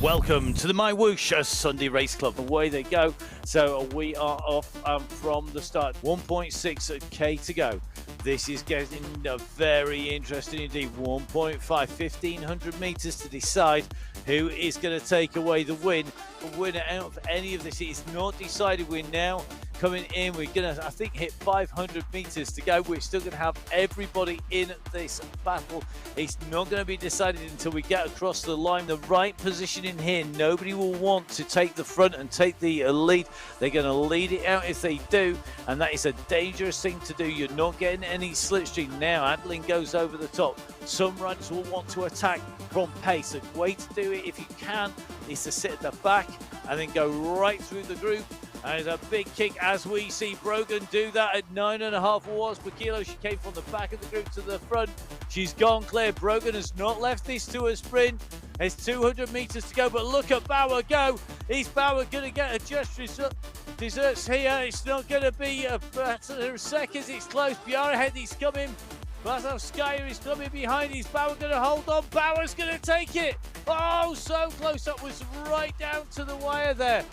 Welcome to the MyWhoosh Sunday Race Club. Away they go. So we are off from the start. 1.6k to go. This is getting very interesting indeed. 1.5, 1,500 meters to decide who is going to take away the win. The winner out of any of this is not decided. We're now coming in. We're going to, I think, hit 500 meters to go. We're still going to have everybody in this battle. It's not going to be decided until we get across the line. The right position in here. Nobody will want to take the front and take the lead. They're going to lead it out if they do, and that is a dangerous thing to do. You're not getting any slipstream now. Adlin goes over the top. Some riders will want to attack from pace. A way to do it, if you can, is to sit at the back and then go right through the group. And a big kick as we see Brogan do that at 9.5 watts per kilo. She came from the back of the group to the front. She's gone clear. Brogan has not left this to a sprint. There's 200 meters to go, but look at Bauer go. Is Bauer going to get a just desserts here? It's not going to be a matter of seconds. It's close. Biara ahead. He's coming. Skyer is coming behind. Is Bauer going to hold on? Bauer's going to take it. Oh, so close. That was right down to the wire there.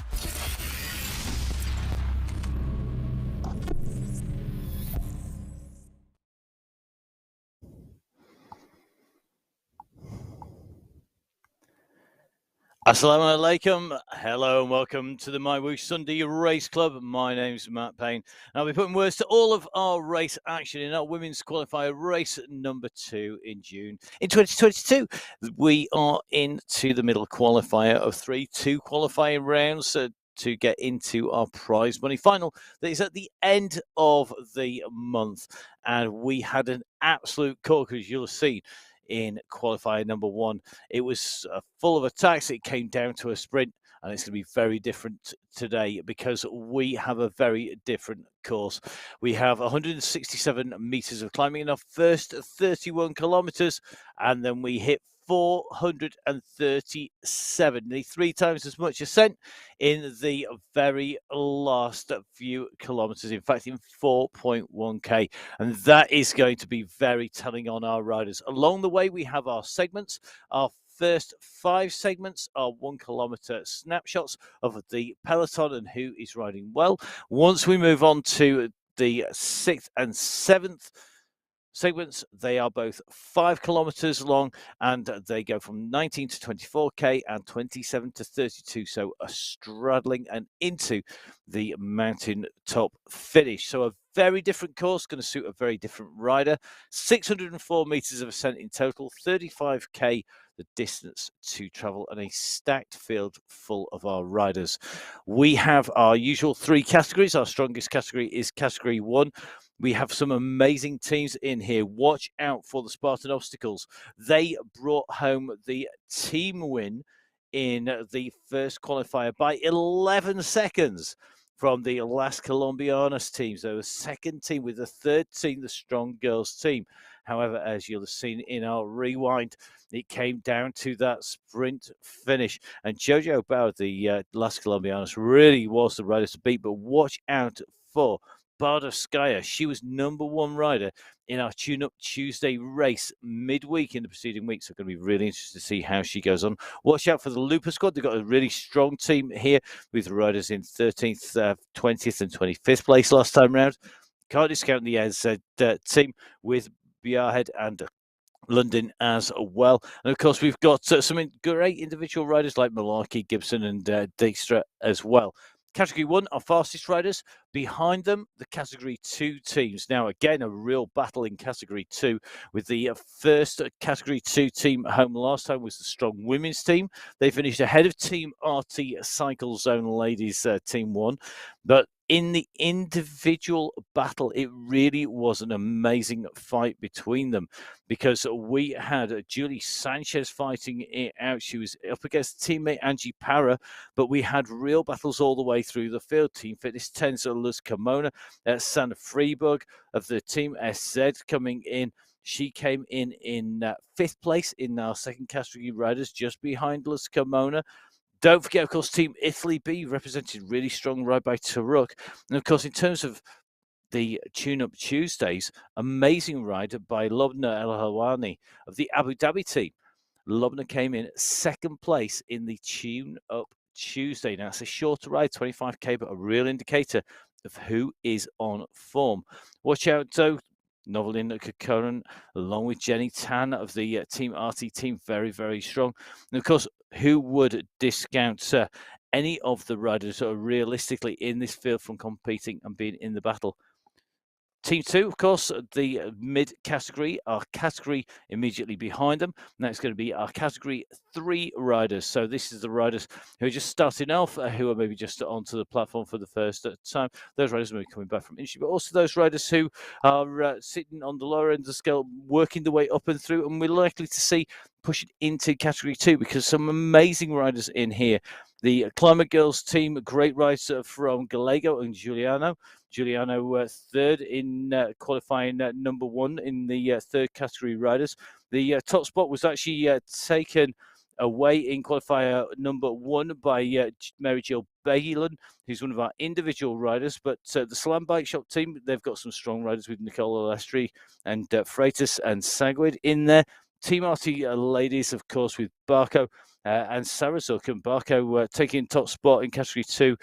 Assalamu alaikum. Hello and welcome to the MyWhoosh Sunday Race Club. My name's Matt Payne. And I'll be putting words to all of our race action in our women's qualifier race number 2 in June. In 2022, we are into the middle qualifier of 2 qualifying rounds to get into our prize money final that is at the end of the month. And we had an absolute corker, as you'll have seen, in qualifier number 1. It was full of attacks. It came down to a sprint, and it's going to be very different today because we have a very different course. We have 167 meters of climbing in our first 31 kilometers, and then we hit 437, nearly 3 times as much ascent in the very last few kilometers, in fact in 4.1k, and that is going to be very telling on our riders. Along the way we have our segments. Our first 5 segments are 1 kilometer snapshots of the peloton and who is riding well. Once we move on to the 6th and 7th segments, they are both 5 kilometers long, and they go from 19 to 24k and 27 to 32, so a straddling and into the mountain top finish. So a very different course, going to suit a very different rider. 604 meters of ascent in total, 35k the distance to travel, and a stacked field full of our riders. We have our usual 3 categories. Our strongest category is category 1. We have some amazing teams in here. Watch out for the Spartan Obstacles. They brought home the team win in the first qualifier by 11 seconds from the Las Colombianas team. So the second team with the third team, the Strong Girls team. However, as you'll have seen in our rewind, it came down to that sprint finish. And Jojo Bauer, the Las Colombianas, really was the rider to beat. But watch out for Skyer. She was number 1 rider in our Tune-Up Tuesday race midweek in the preceding week. So going to be really interested to see how she goes on. Watch out for the Looper squad. They've got a really strong team here with riders in 13th, 20th and 25th place last time round. Can't discount the NZ team with Biarhead and London as well. And of course, we've got some great individual riders like Malarkey, Gibson and Dijkstra as well. Category 1, our fastest riders. Behind them, the Category 2 teams. Now, again, a real battle in Category 2 with the first Category 2 team home last time was the Strong Women's team. They finished ahead of Team RT Cycle Zone Ladies Team 1. But in the individual battle, it really was an amazing fight between them because we had Julie Sanchez fighting it out. She was up against teammate Angie Parra, but we had real battles all the way through the field. Team Fitness 10, so Luz Carmona, Sandra Freeburg of the Team SZ coming in. She came in 5th place in our second category riders, just behind Luz Carmona. Don't forget, of course, Team Italy B represented really strong ride by Taruk. And, of course, in terms of the Tune-Up Tuesdays, amazing ride by Lobna El Hawani of the Abu Dhabi team. Lubna came in second place in the Tune Up Tuesday. Now, it's a shorter ride, 25k, but a real indicator of who is on form. Watch out, though. Novelin Kakoran, along with Jenny Tan of the Team RT team, very, very strong. And of course, who would discount any of the riders that are realistically in this field from competing and being in the battle? Team 2, of course, the mid category, our category immediately behind them. Now it's going to be our category 3 riders. So this is the riders who are just starting off, who are maybe just onto the platform for the first time. Those riders may be coming back from industry, but also those riders who are sitting on the lower end of the scale, working the way up and through, and we're likely to see pushing into category 2 because some amazing riders in here. The Climate Girls team, great riders from Gallego and Giuliano. Giuliano third in qualifying number 1 in the third category riders. The top spot was actually taken away in qualifier number 1 by Mary Jill Bailon, who's one of our individual riders. But the Slam Bike Shop team, they've got some strong riders with Nicola Lestri and Freitas and Sagwid in there. Team RT ladies, of course, with Barco and Sarazuk, and Barco taking top spot in category 2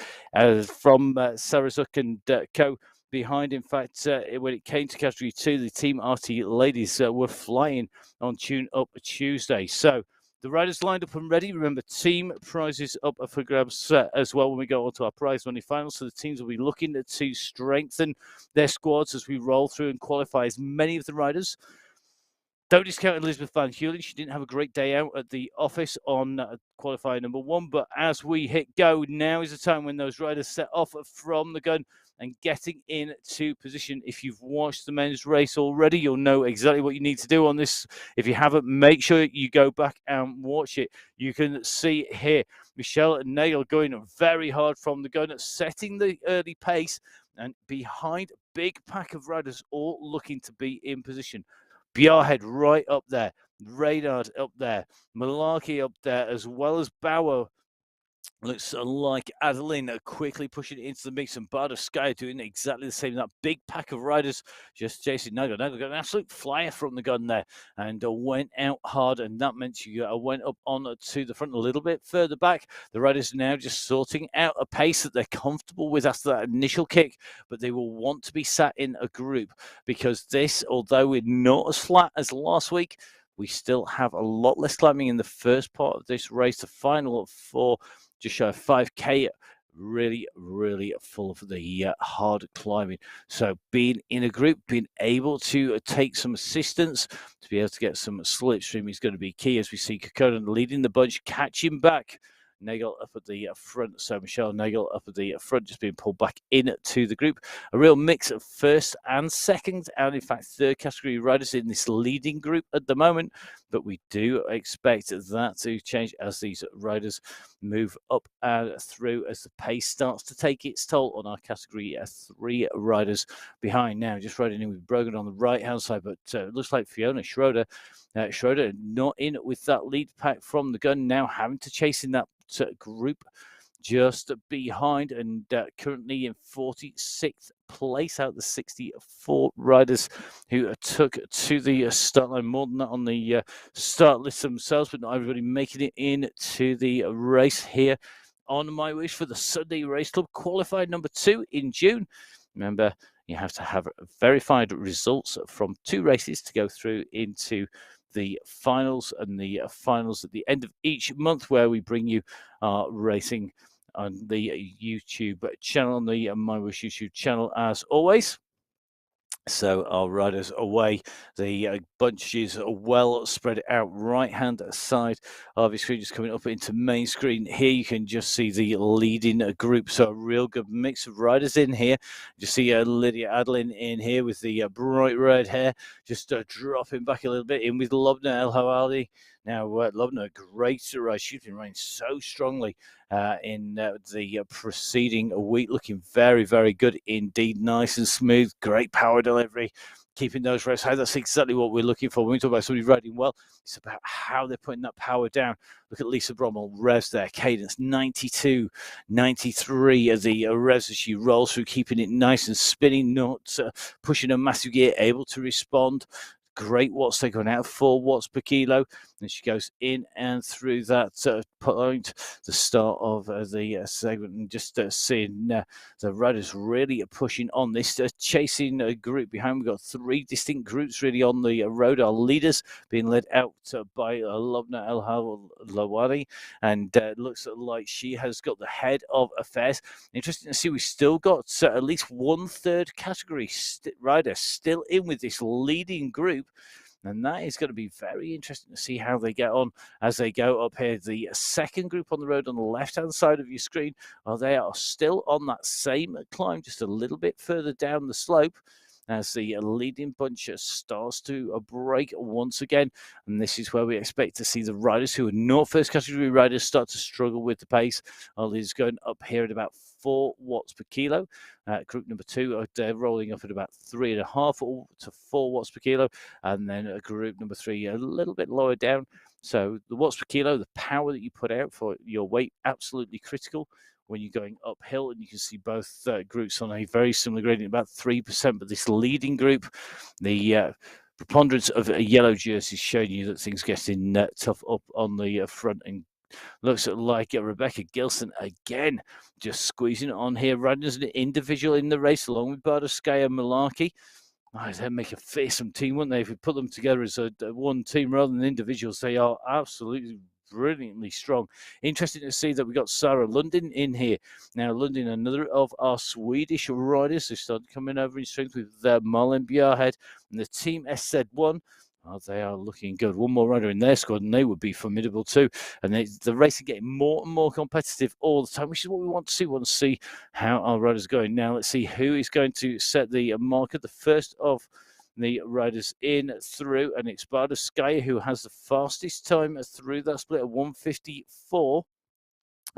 from Sarazuk and Co. Behind, in fact, when it came to category 2, the Team RT ladies were flying on Tune Up Tuesday. So the riders lined up and ready. Remember, team prizes up for grabs as well when we go on to our prize money finals. So the teams will be looking to strengthen their squads as we roll through and qualify as many of the riders. Don't discount Elizabeth Van Heulen. She didn't have a great day out at the office on qualifier number 1. But as we hit go, now is the time when those riders set off from the gun and getting into position. If you've watched the men's race already, you'll know exactly what you need to do on this. If you haven't, make sure you go back and watch it. You can see here Michelle Nagel going very hard from the gun, setting the early pace, and behind a big pack of riders all looking to be in position. Bjarhead right up there, Reynard up there, Malarkey up there, as well as Bauer. Looks like Adeline quickly pushing it into the mix, and Bardo Sky doing exactly the same. That big pack of riders just chasing Nago. Nago got an absolute flyer from the gun there and went out hard, and that meant you went up on to the front a little bit further back. The riders are now just sorting out a pace that they're comfortable with after that initial kick, but they will want to be sat in a group because this, although we're not as flat as last week, we still have a lot less climbing in the first part of this race. The final for just shy of 5k, really, really full of the hard climbing. So being in a group, being able to take some assistance to be able to get some slipstream is going to be key, as we see Kokoden leading the bunch, catching back. Nagel up at the front, so Michelle Nagel up at the front, just being pulled back into the group. A real mix of first and second, and in fact third category riders in this leading group at the moment. But we do expect that to change as these riders move up and through, as the pace starts to take its toll on our category 3 riders behind. Now just riding in with Brogan on the right hand side, but it looks like Fiona Schroeder not in with that lead pack from the gun, now having to chase in that group just behind, and currently in 46th place out of the 64 riders who took to the start line. More than that on the start list themselves, but not everybody making it into the race here on MyWhoosh for the Sunday Race Club qualified number 2 in June. Remember, you have to have verified results from 2 races to go through into the finals, and the finals at the end of each month, where we bring you racing on the YouTube channel, on the MyWhoosh YouTube channel, as always. So our riders away. The bunches are well spread out. Right-hand side of your screen, just coming up into main screen. Here you can just see the leading group. So a real good mix of riders in here. You see Lydia Adeline in here with the bright red hair, just dropping back a little bit in with Lubna El Hawali. Now, Lubna, great to ride. She's been riding so strongly in the preceding week, looking very, very good indeed. Nice and smooth, great power delivery, keeping those reps high. That's exactly what we're looking for when we talk about somebody riding well. It's about how they're putting that power down. Look at Lisa Brommel, revs there, cadence 92, 93 as the revs as she rolls through, keeping it nice and spinning, not pushing a massive gear, able to respond. great watts. They're going out 4 watts per kilo. And she goes in and through that point, the start of the segment, and just seeing the riders really pushing on this chasing group behind. We've got 3 distinct groups really on the road. Our leaders being led out by Lubna El Lawani, and looks like she has got the head of affairs. Interesting to see we've still got at least 1/3 category rider still in with this leading group. And that is going to be very interesting to see how they get on as they go up here. The second group on the road on the left-hand side of your screen, they are still on that same climb, just a little bit further down the slope, as the leading bunch starts to break once again. And this is where we expect to see the riders who are not first category riders start to struggle with the pace. Is going up here at about 4 watts per kilo. Group number 2, they're rolling up at about 3.5 to 4 watts per kilo. And then group number 3, a little bit lower down. So the watts per kilo, the power that you put out for your weight, absolutely critical when you're going uphill. And you can see both groups on a very similar gradient, about 3%. But this leading group, the preponderance of yellow jerseys showing you that things getting tough up on the front, and looks like Rebecca Gilson again just squeezing it on here, riding as an individual in the race along with Bardaskaya Malarkey. They'd make a fearsome team, wouldn't they? If we put them together as a one team rather than individuals, they are absolutely brilliantly strong. Interesting to see that we got Sarah Lundin in here. Now, Lundin, another of our Swedish riders, who started coming over in strength with Marlon Bjarhead and the Team SZ1. They are looking good. One more rider in their squad, and they would be formidable too. And the race is getting more and more competitive all the time, which is what we want to see. We want to see how our riders are going. Now, let's see who is going to set the marker. The first of the riders in through, and it's Bardaskaya, who has the fastest time through that split of 1:54.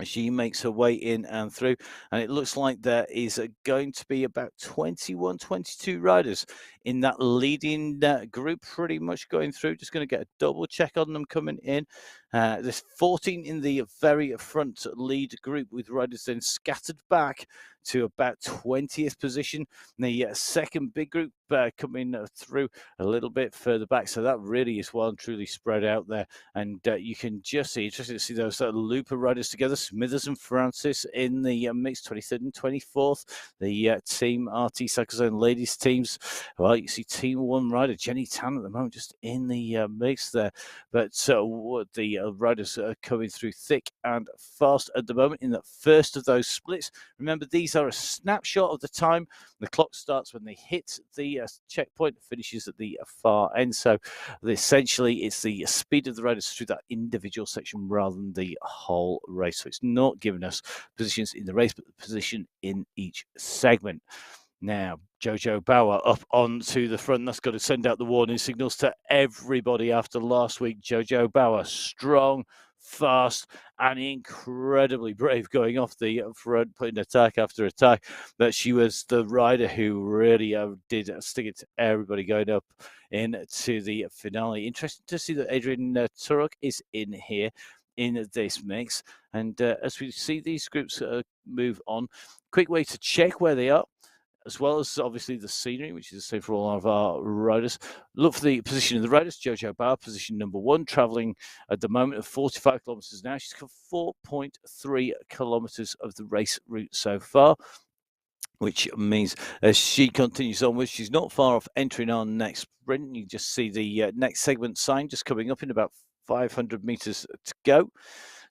She makes her way in and through, and it looks like there is going to be about 21, 22 riders in that leading group pretty much going through. Just going to get a double check on them coming in. There's 14 in the very front lead group, with riders then scattered back to about 20th position. The second big group coming through a little bit further back, so that really is well and truly spread out there. And you can just see, interesting to see those Looper riders together. Smithers and Francis in the mix, 23rd and 24th. The Team RT Cycle Zone ladies teams. Well, you see Team 1 rider Jenny Tan at the moment just in the mix there. But the riders are coming through thick and fast at the moment in the first of those splits. Remember, these are a snapshot of the time. The clock starts when they hit the checkpoint, finishes at the far end. So essentially, it's the speed of the riders through that individual section rather than the whole race. So it's not giving us positions in the race, but the position in each segment. Now, Jojo Bauer up onto the front. That's got to send out the warning signals to everybody after last week. Jojo Bauer, strong, fast, and incredibly brave going off the front, putting attack after attack. But she was the rider who really did stick it to everybody going up into the finale. Interesting to see that Adrian Turok is in here in this mix. And as we see these groups move on, quick way to check where they are, as well as obviously the scenery, which is the same for all of our riders. Look for the position of the riders. Jojo Bauer, position number 1, traveling at the moment of 45 kilometers now. She's covered 4.3 kilometers of the race route so far, which means as she continues onwards, she's not far off entering our next sprint. You just see the next segment sign just coming up in about 500 meters to go.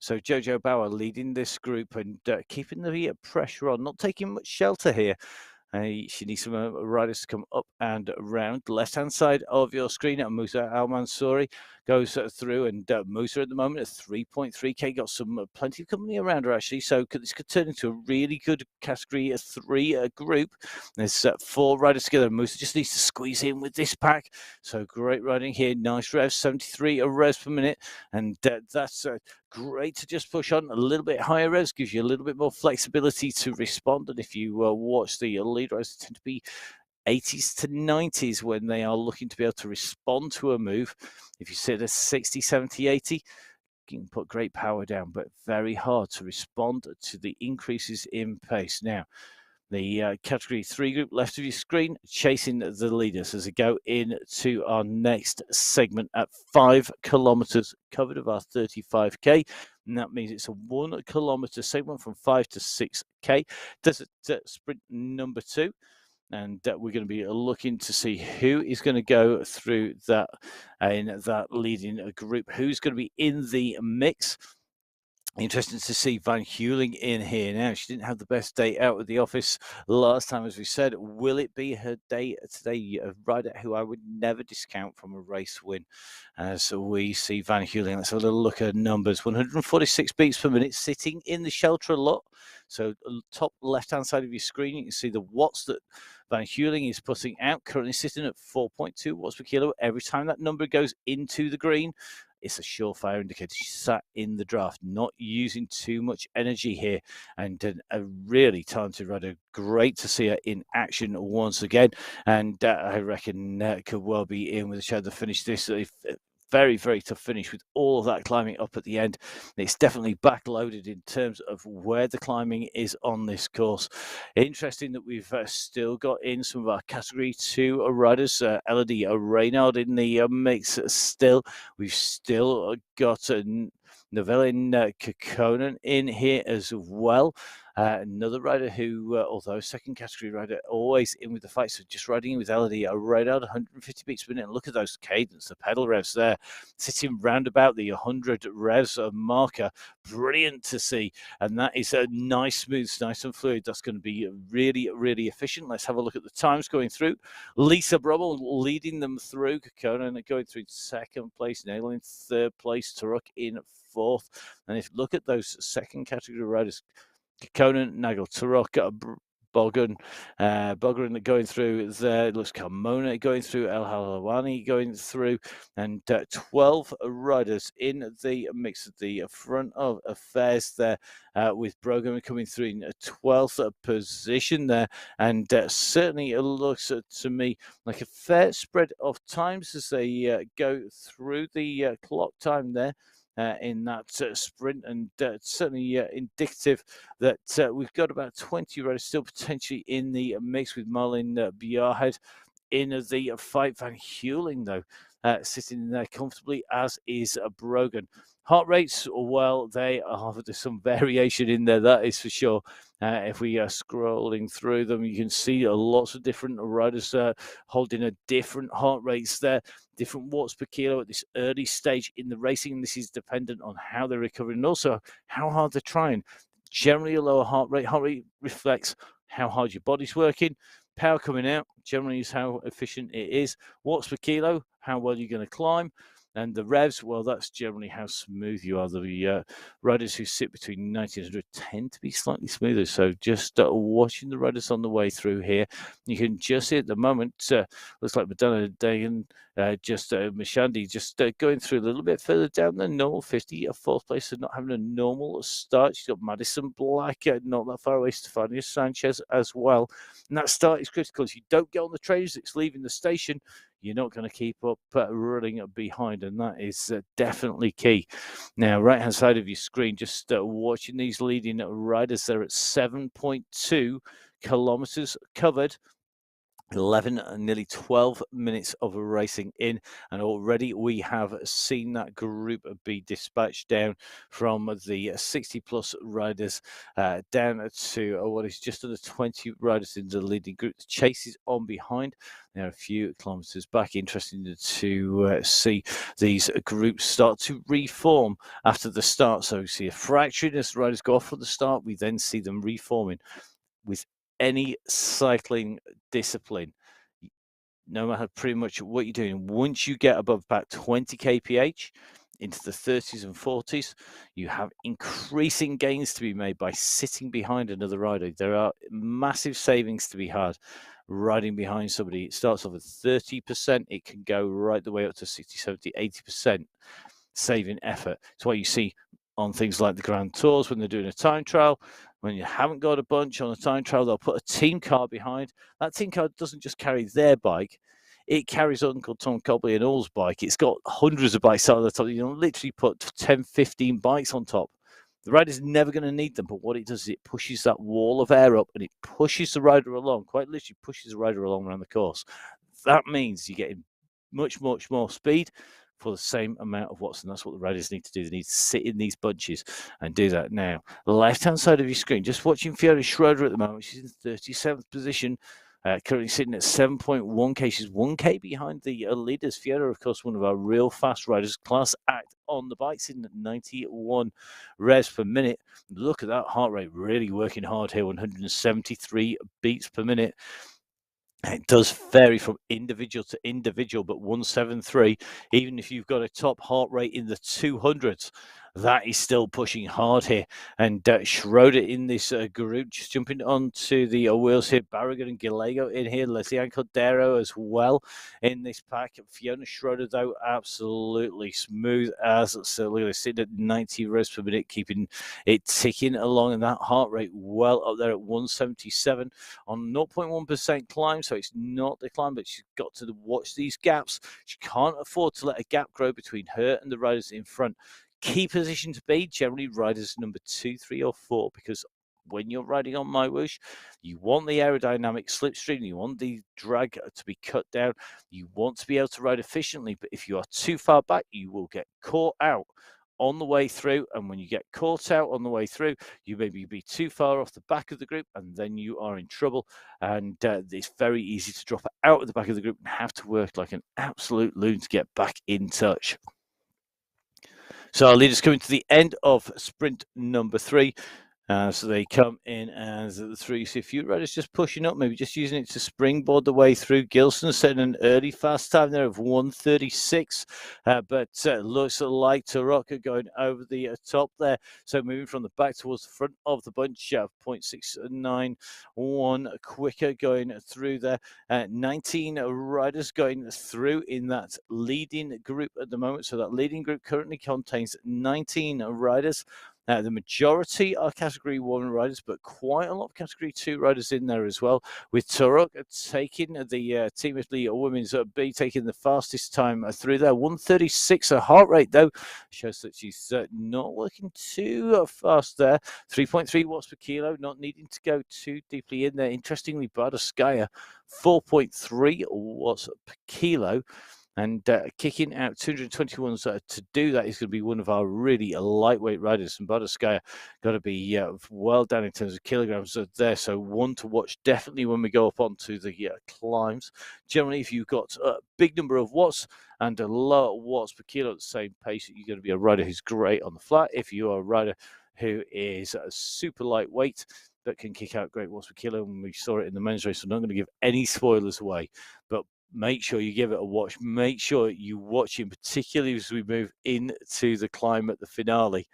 So Jojo Bauer leading this group and keeping the pressure on, not taking much shelter here. She needs some riders to come up and around. The left-hand side of your screen, Musa Al-Mansouri goes through, and Musa at the moment at 3.3k, got some plenty of company around her actually, so this could turn into a really good category 3 group. There's 4 riders together. Musa just needs to squeeze in with this pack, so great riding here. Nice revs, 73 revs per minute, and that's great to just push on a little bit higher revs, gives you a little bit more flexibility to respond. And if you watch the lead riders, tend to be 80s to 90s when they are looking to be able to respond to a move. If you sit at 60, 70, 80, you can put great power down, but very hard to respond to the increases in pace. Now, The category 3 group left of your screen, chasing the leaders as we go into our next segment at 5 kilometers covered of our 35k. And that means it's a 1 kilometer segment from 5 to 6k. Desert sprint number 2. And we're going to be looking to see who is going to go through that in that leading group, who's going to be in the mix. Interesting to see Van Heuling in here now. She didn't have the best day out of the office last time, as we said. Will it be her day today? A rider who I would never discount from a race win. So we see Van Heuling. Let's have a little look at numbers. 146 beats per minute, sitting in the shelter a lot. So top left-hand side of your screen, you can see the watts that Van Heuling is putting out. Currently sitting at 4.2 watts per kilo. Every time that number goes into the green, it's a surefire indicator. She sat in the draft, not using too much energy here, and a really talented rider. Great to see her in action once again, and I reckon could well be in with a shot to finish this. Very, very tough finish with all of that climbing up at the end. It's definitely backloaded in terms of where the climbing is on this course. Interesting that we've still got in some of our category 2 riders. Elodie Reynard in the mix still. We've still got Novellin Kekkonen in here as well. Another rider who, although second category rider, always in with the fight. So just riding in with Elodie Reynard, 150 beats per minute. And look at those cadence, the pedal revs there, sitting round about the 100 revs marker. Brilliant to see. And that is a nice, smooth, nice and fluid. That's going to be really, really efficient. Let's have a look at the times going through. Lisa Brummel leading them through. Kekkonen going through second place, Nail in third place, Turok in fourth. And if you look at those second category riders, Kekkonen, Nagel, Turok, Bogdan going through there. Looks Carmona going through, El Halawani going through, and 12 riders in the mix at the front of affairs there, with Brogan coming through in 12th position there, and certainly it looks to me like a fair spread of times as they go through the clock time there. In that sprint, and certainly indicative that we've got about 20 riders still potentially in the mix, with Marlin Bjarhed in the fight. Van Heuling, though, sitting there comfortably, as is Brogan. Heart rates, well, there's some variation in there, that is for sure. If we are scrolling through them, you can see lots of different riders holding a different heart rates there, different watts per kilo at this early stage in the racing. This is dependent on how they're recovering and also how hard they're trying. Generally, a lower heart rate reflects how hard your body's working. Power coming out generally is how efficient it is. Watts per kilo, how well you're going to climb. And the revs, well, that's generally how smooth you are. The riders who sit between 90 and 100 tend to be slightly smoother. So just watching the riders on the way through here, you can just see at the moment, looks like Madonna Dagan, Mashandi just going through a little bit further down than normal. 50, a fourth place, and not having a normal start. She's got Madison Black, not that far away, Stefania Sanchez as well. And that start is critical. If you don't get on the trains that's leaving the station, you're not going to keep up running behind, and that is definitely key. Now, right-hand side of your screen, just watching these leading riders. They're at 7.2 kilometers covered. 11, nearly 12 minutes of racing in, and already we have seen that group be dispatched down from the 60 plus riders down to what is just under 20 riders in the leading group. The chase is on behind. They're a few kilometers back. Interesting to see these groups start to reform after the start. So we see a fracturing as riders go off at the start. We then see them reforming. With any cycling discipline, no matter pretty much what you're doing, once you get above about 20 kph into the 30s and 40s, you have increasing gains to be made by sitting behind another rider. There are massive savings to be had riding behind somebody. It starts off at 30%, it can go right the way up to 60, 70, 80% saving effort. It's why you see on things like the Grand Tours when they're doing a time trial, when you haven't got a bunch on a time trial, they'll put a team car behind. That team car doesn't just carry their bike, it carries Uncle Tom Cobley and all's bike. It's got hundreds of bikes out of the top. You know, literally put 10, 15 bikes on top. The rider's never going to need them, but what it does is it pushes that wall of air up and it pushes the rider along, quite literally pushes the rider along around the course. That means you're getting much, much more speed for the same amount of watts, and that's what the riders need to do. They need to sit in these bunches and do that. Now, the left-hand side of your screen, just watching Fiona Schroeder at the moment. She's in 37th position, currently sitting at 7.1k. She's 1k behind the leaders. Fiona, of course, one of our real fast riders, class act on the bike, sitting at 91 revs per minute. Look at that heart rate, really working hard here, 173 beats per minute. It does vary from individual to individual, but 173, even if you've got a top heart rate in the 200s, that is still pushing hard here. And Schroeder in this group, just jumping onto the wheels here. Barragan and Gallego in here. Leslie Cordero as well in this pack. Fiona Schroeder, though, absolutely smooth as silly. They're sitting at 90 revs per minute, keeping it ticking along, and that heart rate well up there at 177 on 0.1% climb. So it's not the climb, but she's got to watch these gaps. She can't afford to let a gap grow between her and the riders in front. Key position to be generally riders number 2, 3, or 4, because when you're riding on MyWhoosh, you want the aerodynamic slipstream, you want the drag to be cut down, you want to be able to ride efficiently, but if you are too far back, you will get caught out on the way through, and when you get caught out on the way through, you maybe be too far off the back of the group, and then you are in trouble, and it's very easy to drop out of the back of the group and have to work like an absolute loon to get back in touch. So our leaders coming to the end of sprint number 3. So they come in as the 3. So a few riders just pushing up, maybe just using it to springboard the way through. Gilson setting an early fast time there of 1:36, but looks like Taraka going over the top there. So moving from the back towards the front of the bunch, 0.691 quicker going through there. 19 riders going through in that leading group at the moment. So that leading group currently contains 19 riders. The majority are Category 1 riders, but quite a lot of Category 2 riders in there as well, with Turok taking the Team Italy Women's B taking the fastest time through there. 136 a heart rate, though, shows that she's not working too fast there. 3.3 watts per kilo, not needing to go too deeply in there. Interestingly, Bardskaya, 4.3 watts per kilo. And kicking out 221 to do that is going to be one of our really lightweight riders. And Bardskaya got to be well down in terms of kilograms there. So one to watch definitely when we go up onto the climbs. Generally, if you've got a big number of watts and a low watts per kilo at the same pace, you're going to be a rider who's great on the flat. If you are a rider who is super lightweight, that can kick out great watts per kilo, and we saw it in the men's race. So I'm not going to give any spoilers away, but make sure you give it a watch. Make sure you watch him, particularly as we move into the climb at the finale,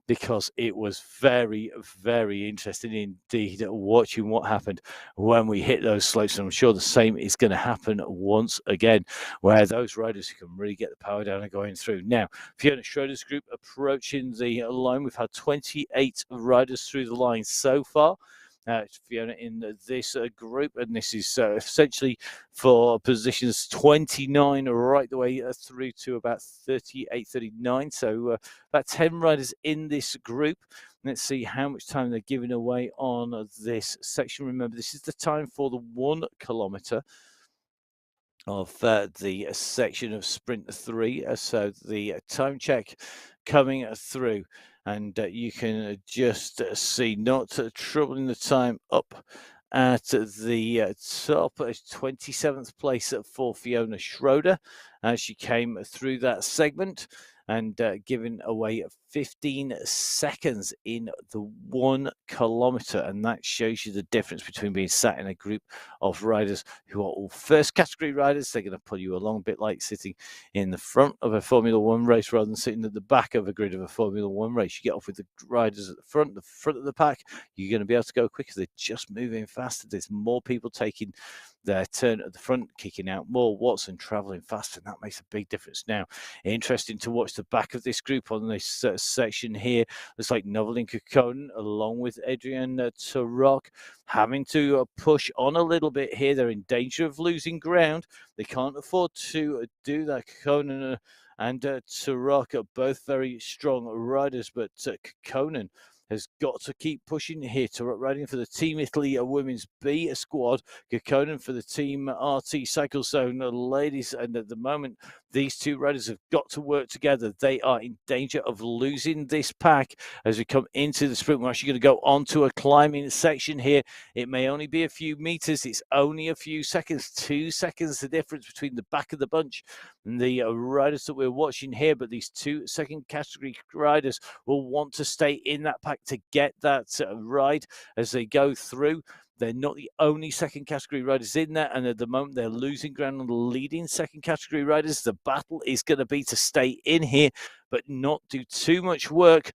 because it was very, very interesting indeed watching what happened when we hit those slopes. And I'm sure the same is going to happen once again, where those riders who can really get the power down are going through. Now, Fiona Schroeder's group approaching the line. We've had 28 riders through the line so far. Fiona in this group, and this is essentially for positions 29 right the way through to about 38, 39. So about 10 riders in this group. Let's see how much time they're giving away on this section. Remember, this is the time for the 1 kilometer of the section of sprint 3. So the time check coming through, and you can just see not troubling the time up at the top. 27th place for Fiona Schroeder as she came through that segment, and giving away 15 seconds in the 1 kilometer. And that shows you the difference between being sat in a group of riders who are all first category riders. They're going to pull you along a bit like sitting in the front of a Formula One race rather than sitting at the back of a grid of a Formula One race. You get off with the riders at the front of the pack, you're going to be able to go quicker. They're just moving faster. There's more people taking their turn at the front, kicking out more watts and traveling faster, and that makes a big difference. Now, interesting to watch the back of this group on this section here. Looks like Novelin Kokon along with Adrian Tarok having to push on a little bit here. They're in danger of losing ground. They can't afford to do that. Kokon and Turok are both very strong riders, but Kekkonen has got to keep pushing here. Turok riding for the Team Italy Women's B squad, Kekkonen for the Team RT Cycle Zone ladies, and at the moment these two riders have got to work together. They are in danger of losing this pack as we come into the sprint. We're actually going to go onto a climbing section here. It may only be a few meters. It's only a few seconds, 2 seconds the difference between the back of the bunch and the riders that we're watching here. But these 2 second category riders will want to stay in that pack to get that ride as they go through. They're not the only second category riders in there, and at the moment they're losing ground on the leading second category riders. The battle is going to be to stay in here, but not do too much work.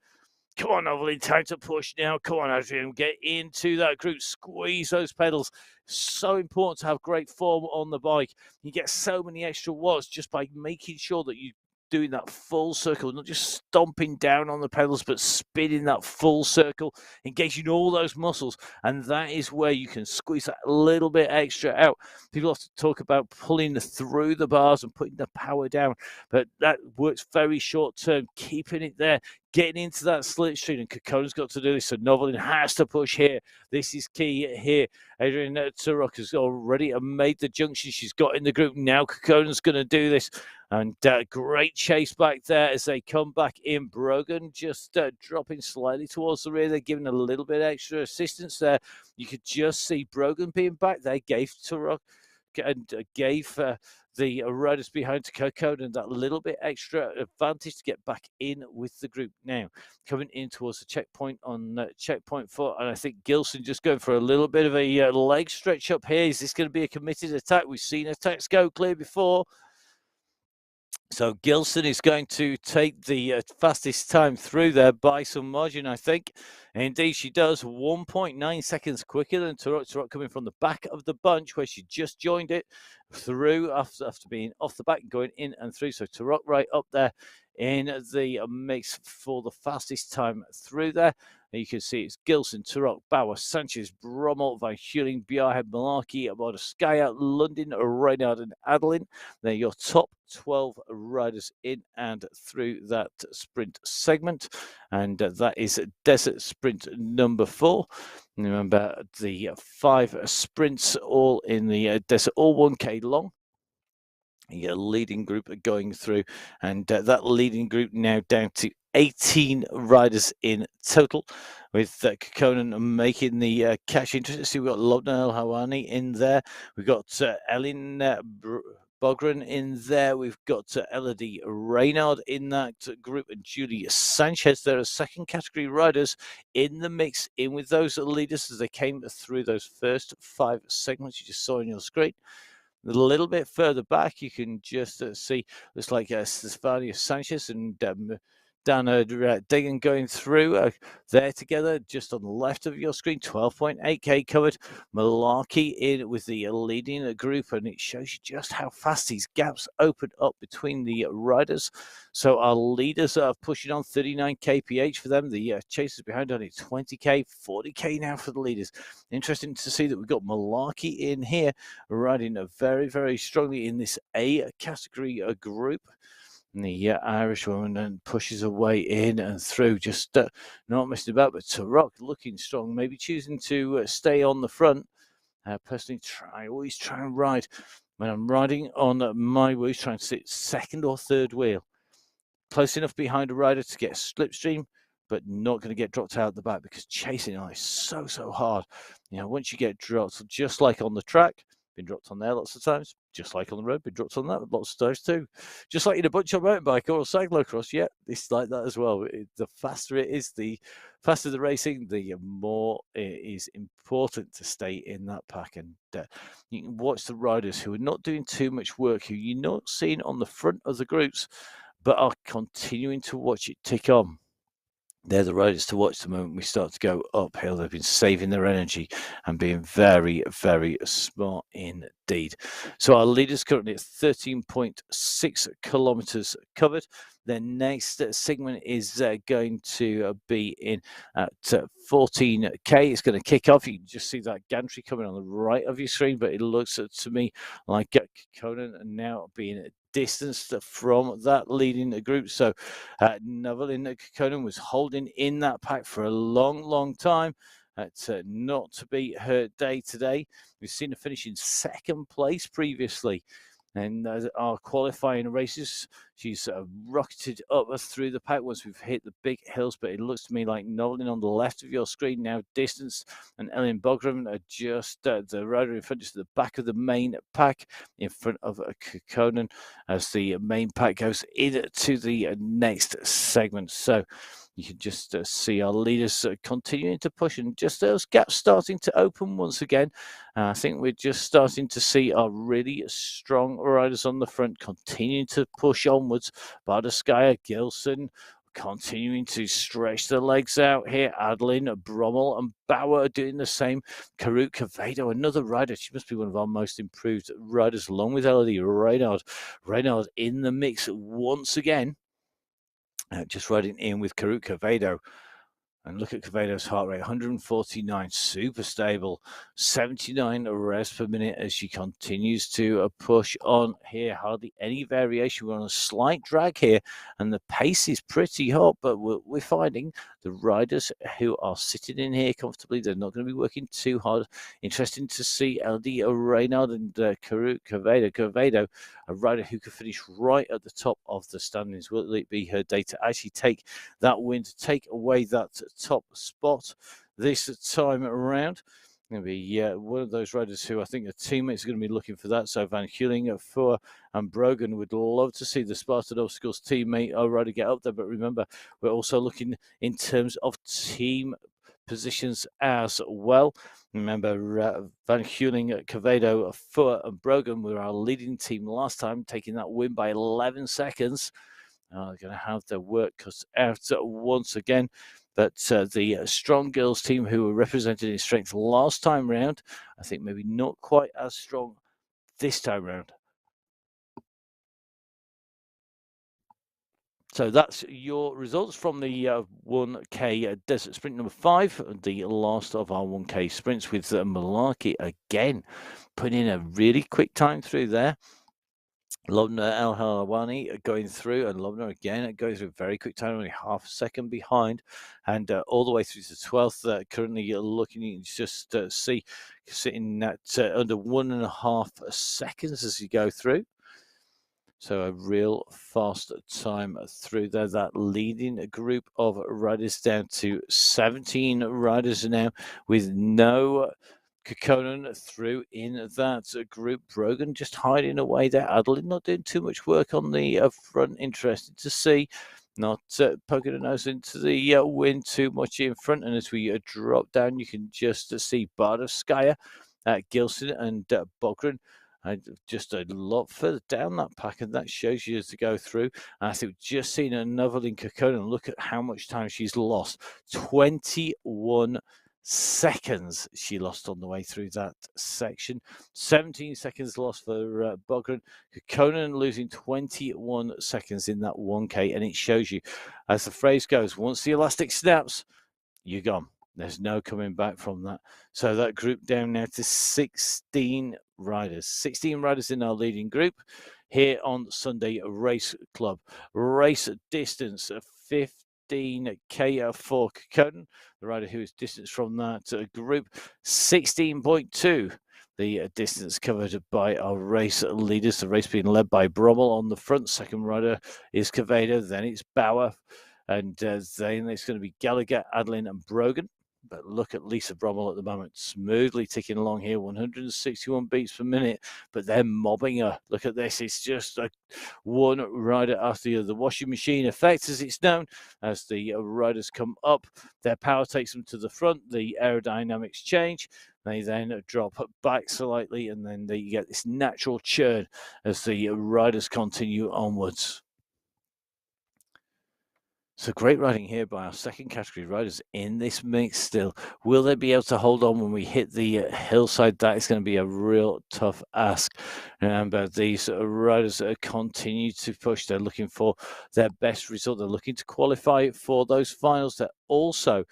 Come on, Evelyn, time to push now. Come on, Adrian, get into that group. Squeeze those pedals. So important to have great form on the bike. You get so many extra watts just by making sure that you doing that full circle, not just stomping down on the pedals, but spinning that full circle, engaging all those muscles. And that is where you can squeeze that little bit extra out. People have to talk about pulling through the bars and putting the power down, but that works very short term, keeping it there, getting into that slipstream, and Kekkonen's got to do this. So Novolin has to push here. This is key here. Adrian Turok has already made the junction. She's got in the group. Now Kekkonen's going to do this. And great chase back there as they come back in. Brogan just dropping slightly towards the rear. They're giving a little bit extra assistance there. You could just see Brogan being back. They gave Turok and gave the riders behind Kekkonen that little bit extra advantage to get back in with the group. Now, coming in towards the checkpoint on checkpoint 4, and I think Gilson just going for a little bit of a leg stretch up here. Is this going to be a committed attack? We've seen attacks go clear before. So Gilson is going to take the fastest time through there by some margin, I think. Indeed, she does. 1.9 seconds quicker than Turok. Turok coming from the back of the bunch where she just joined it through after being off the back and going in and through. So Turok right up there in the mix for the fastest time through there. And you can see it's Gilson, Turok, Bauer, Sanchez, Brommel, Van Heuling, Bjarhead, Malarkey, Abada, London, Reynard, and Adeline. They're your top 12 riders in and through that sprint segment. And that is Desert Sprint number 4. And remember, the 5 sprints all in the desert, all 1K long. Your leading group are going through, and that leading group now down to 18 riders in total, with Kekkonen making the catch. Interesting to see we've got Lobna El Hawani in there. We've got Ellen Bogren in there. We've got Elodie Reynard in that group, and Julie Sanchez. There are second category riders in the mix, in with those leaders as they came through those first 5 segments you just saw on your screen. A little bit further back, you can just see, looks like Stefania Sanchez and Dana Digan going through there together, just on the left of your screen. 12.8K covered. Malarkey in with the leading group, and it shows you just how fast these gaps open up between the riders. So our leaders are pushing on 39 kph for them. The chasers behind only 20K, 40K now for the leaders. Interesting to see that we've got Malarkey in here riding very, very strongly in this A category group. And the Irish woman and pushes her way in and through, just not messing about. But Turok looking strong, maybe choosing to stay on the front. Personally, always try and ride. When I'm riding on MyWhoosh, trying to sit second or third wheel, close enough behind a rider to get a slipstream, but not going to get dropped out the back, because chasing is so hard. You know, once you get dropped, just like on the track, been dropped on there lots of times, just like on the road, been dropped on that lots of times too. Just like in a bunch on mountain-bike or cyclocross, yeah, it's like that as well. The faster it is, the faster the racing, the more it is important to stay in that pack. And you can watch the riders who are not doing too much work, who you're not seeing on the front of the groups, but are continuing to watch it tick on. They're the riders to watch the moment we start to go uphill. They've been saving their energy and being very, very smart indeed. So our leaders currently at 13.6 kilometers covered. Their next segment is going to be in at 14K. It's going to kick off. You can just see that gantry coming on the right of your screen, but it looks to me like Kekkonen now being distanced from that leading group. So Novelin Kekkonen was holding in that pack for a long time. It's not to be her day today. We've seen her finish in second place previously. And our qualifying races, she's rocketed up through the pack once we've hit the big hills. But it looks to me like Nolan on the left of your screen now distanced, and Ellen Bogram are just the rider in front, just the back of the main pack in front of Kekkonen as the main pack goes into the next segment. So you can just see our leaders continuing to push, and just those gaps starting to open once again. I think we're just starting to see our really strong riders on the front continuing to push onwards. Bardeskaya, Gilson continuing to stretch the legs out here. Adeline, Brommel, and Bauer are doing the same. Karut Kavedo, another rider. She must be one of our most improved riders, along with Elodie Reynard. Reynard in the mix once again. Just riding in with Karut Kavedo. And look at Kavedo's heart rate, 149, super stable, 79 revs per minute as she continues to push on here. Hardly any variation. We're on a slight drag here, and the pace is pretty hot, but we're finding the riders who are sitting in here comfortably, they're not going to be working too hard. Interesting to see LD Reynard and Karut Kavedo. Kavedo, a rider who could finish right at the top of the standings. Will it be her day to actually take that win, to take away that top spot this time around? Going to be one of those riders who I think the teammates are going to be looking for that. So Van Heuling, Fuhr, and Brogan would love to see the Spartan Obstacles teammate rider get up there. But remember, we're also looking in terms of team positions as well. Remember, Van Heuling, Kavedo, Fuhr, and Brogan were our leading team last time, taking that win by 11 seconds. They're going to have their work cut out once again. But the strong girls team who were represented in strength last time round, I think maybe not quite as strong this time round. So that's your results from the 1K Desert Sprint number 5, the last of our 1K sprints, with Malarkey again putting in a really quick time through there. Lobna El Halawani going through, and Lobna again going through a very quick time, only half a second behind, and all the way through to 12th. Currently looking, you can just see sitting at under 1.5 seconds as you go through. So a real fast time through there. That leading group of riders down to 17 riders now, with no Kekkonen through in that group. Brogan just hiding away there. Adeline not doing too much work on the front. Interesting to see. Not poking a nose into the wind too much in front. And as we drop down, you can just see Bardovskaya, Gilson, and Bogren. Just a lot further down that pack, and that shows you as to go through. And I think we've just seen another in Kekkonen. Look at how much time she's lost. 21 seconds she lost on the way through that section. 17 seconds lost for Bogren. Kekkonen losing 21 seconds in that 1K, and it shows you, as the phrase goes, once the elastic snaps, you're gone. There's no coming back from that. So that group down now to 16 riders. 16 riders in our leading group here on Sunday Race Club. Race distance of 15K for Kekkonen, the rider who is distanced from that group. 16.2. The distance covered by our race leaders. The race being led by Brommel on the front. Second rider is Kavedo. Then it's Bauer. And then it's going to be Gallagher, Adeline, and Brogan. But look at Lisa Brommel at the moment, smoothly ticking along here, 161 beats per minute, but they're mobbing her. Look at this. It's just one rider after the other. The washing machine effect, as it's known, as the riders come up. Their power takes them to the front. The aerodynamics change. They then drop back slightly, and then you get this natural churn as the riders continue onwards. So great riding here by our second category riders in this mix still. Will they be able to hold on when we hit the hillside? That is going to be a real tough ask. Remember, these riders continue to push. They're looking for their best result. They're looking to qualify for those finals. They're also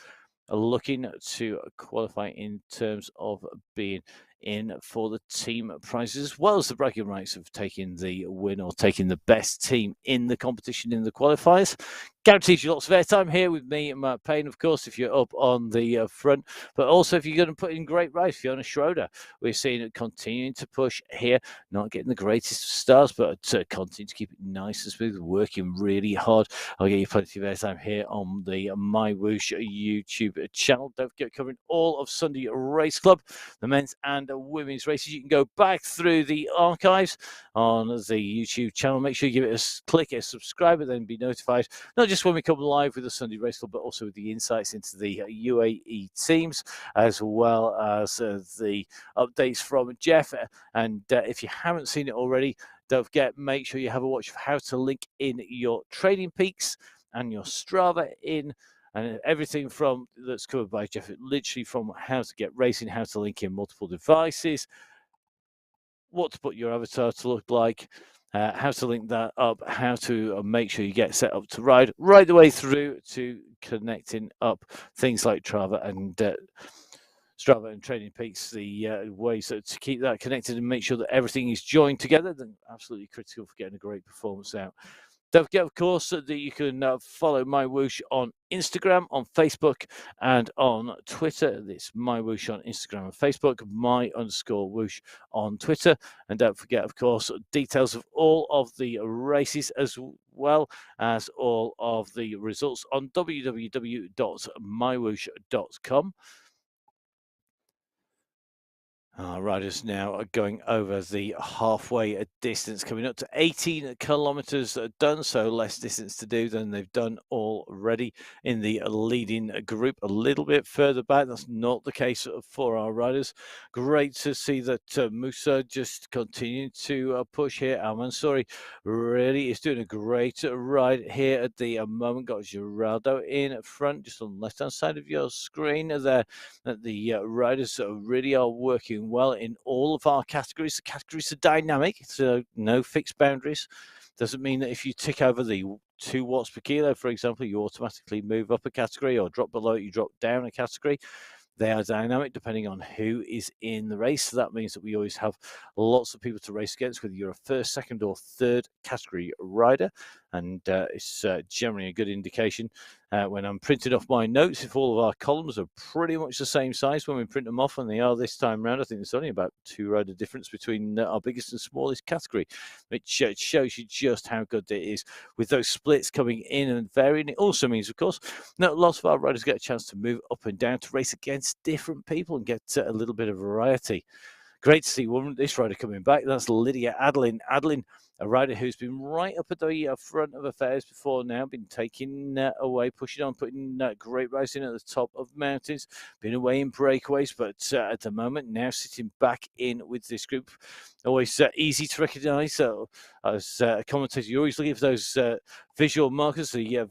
looking to qualify in terms of being in for the team prizes, as well as the bragging rights of taking the win or taking the best team in the competition in the qualifiers. Guarantees you lots of airtime here with me and Matt Payne, of course, if you're up on the front, but also if you're going to put in great rides. Fiona Schroeder, we're seeing it continuing to push here, not getting the greatest of stars, but continue to keep it nice and smooth, working really hard. I'll get you plenty of airtime here on the MyWhoosh YouTube channel. Don't forget, covering all of Sunday Race Club, the men's and women's races. You can go back through the archives on the YouTube channel. Make sure you give it a click, a subscribe, and then be notified, not just when we come live with the Sunday Race Club, but also with the insights into the UAE teams, as well as the updates from Jeff. And if you haven't seen it already, don't forget, make sure you have a watch of how to link in your trading peaks and your Strava in, and everything from that's covered by Jeff, literally from how to get racing, how to link in multiple devices, what to put your avatar to look like, how to link that up, how to make sure you get set up to ride, right the way through to connecting up things like Strava and Trading Peaks, the ways to keep that connected and make sure that everything is joined together. Then absolutely critical for getting a great performance out. Don't forget, of course, that you can follow MyWhoosh on Instagram, on Facebook, and on Twitter. It's MyWhoosh on Instagram and Facebook, my_whoosh on Twitter. And don't forget, of course, details of all of the races as well as all of the results on www.mywhoosh.com. Our riders now are going over the halfway distance, coming up to 18 kilometers done, so less distance to do than they've done already in the leading group. A little bit further back, that's not the case for our riders. Great to see that Musa just continuing to push here. Al Mansouri really is doing a great ride here at the moment. Got Geraldo in front, just on the left-hand side of your screen there. The riders really are working well in all of our categories. The categories are dynamic, so no fixed boundaries. Doesn't mean that if you tick over the 2 watts per kilo, for example, you automatically move up a category, or drop below it, you drop down a category. They are dynamic depending on who is in the race. So that means that we always have lots of people to race against, whether you're a first, second, or third category rider. And it's generally a good indication when I'm printing off my notes, if all of our columns are pretty much the same size when we print them off, and they are this time around. I think there's only about 2 rider difference between our biggest and smallest category, which shows you just how good it is with those splits coming in and varying. It also means, of course, that lots of our riders get a chance to move up and down to race against different people and get a little bit of variety. Great to see this rider coming back. That's Lydia Adeline. Adeline, a rider who's been right up at the front of affairs before now, been taking away, pushing on, putting great racing at the top of mountains, been away in breakaways, but at the moment now sitting back in with this group. Always easy to recognise. As a commentator, you're always looking for those visual markers, the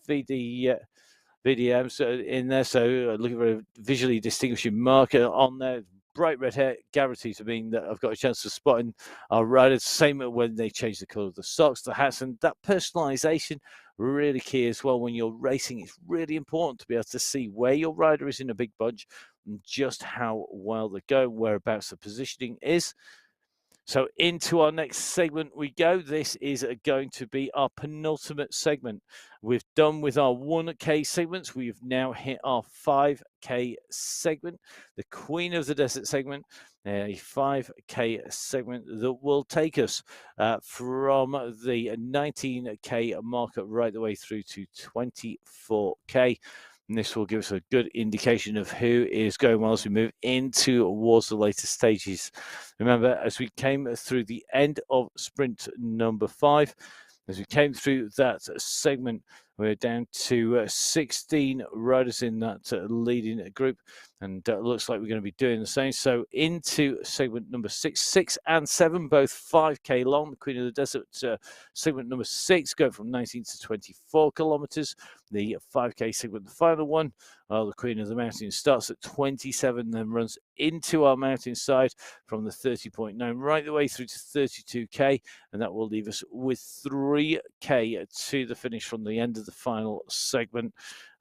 VDMs in there, so looking for a visually distinguishing marker on there. Bright red hair guarantees to mean that I've got a chance of spotting our riders. Same when they change the colour of the socks, the hats, and that personalisation really key as well. When you're racing, it's really important to be able to see where your rider is in a big bunch and just how well they're going, whereabouts the positioning is. So into our next segment we go. This is going to be our penultimate segment. We've done with our 1K segments. We've now hit our 5K segment, the Queen of the Desert segment, a 5K segment that will take us from the 19K marker right the way through to 24K. And this will give us a good indication of who is going well as we move into towards the later stages. Remember, as we came through the end of sprint number 5, as we came through that segment, we're down to 16 riders in that leading group, and looks like we're going to be doing the same. So into segment number 6 and 7, both 5K long. The Queen of the Desert segment number 6 going from 19 to 24 kilometers. The 5K segment, the final one, the Queen of the Mountain, starts at 27, then runs into our mountainside from the 30.9 right the way through to 32K, and that will leave us with 3K to the finish from the end of the final segment.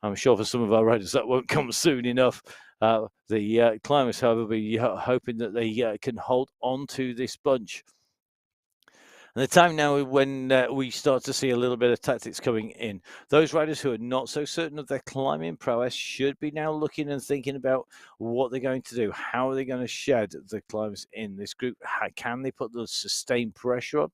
I'm sure for some of our riders that won't come soon enough. The climbers, however, will be hoping that they can hold on to this bunch. And the time now when we start to see a little bit of tactics coming in. Those riders who are not so certain of their climbing prowess should be now looking and thinking about what they're going to do. How are they going to shed the climbs in this group? How can they put the sustained pressure on?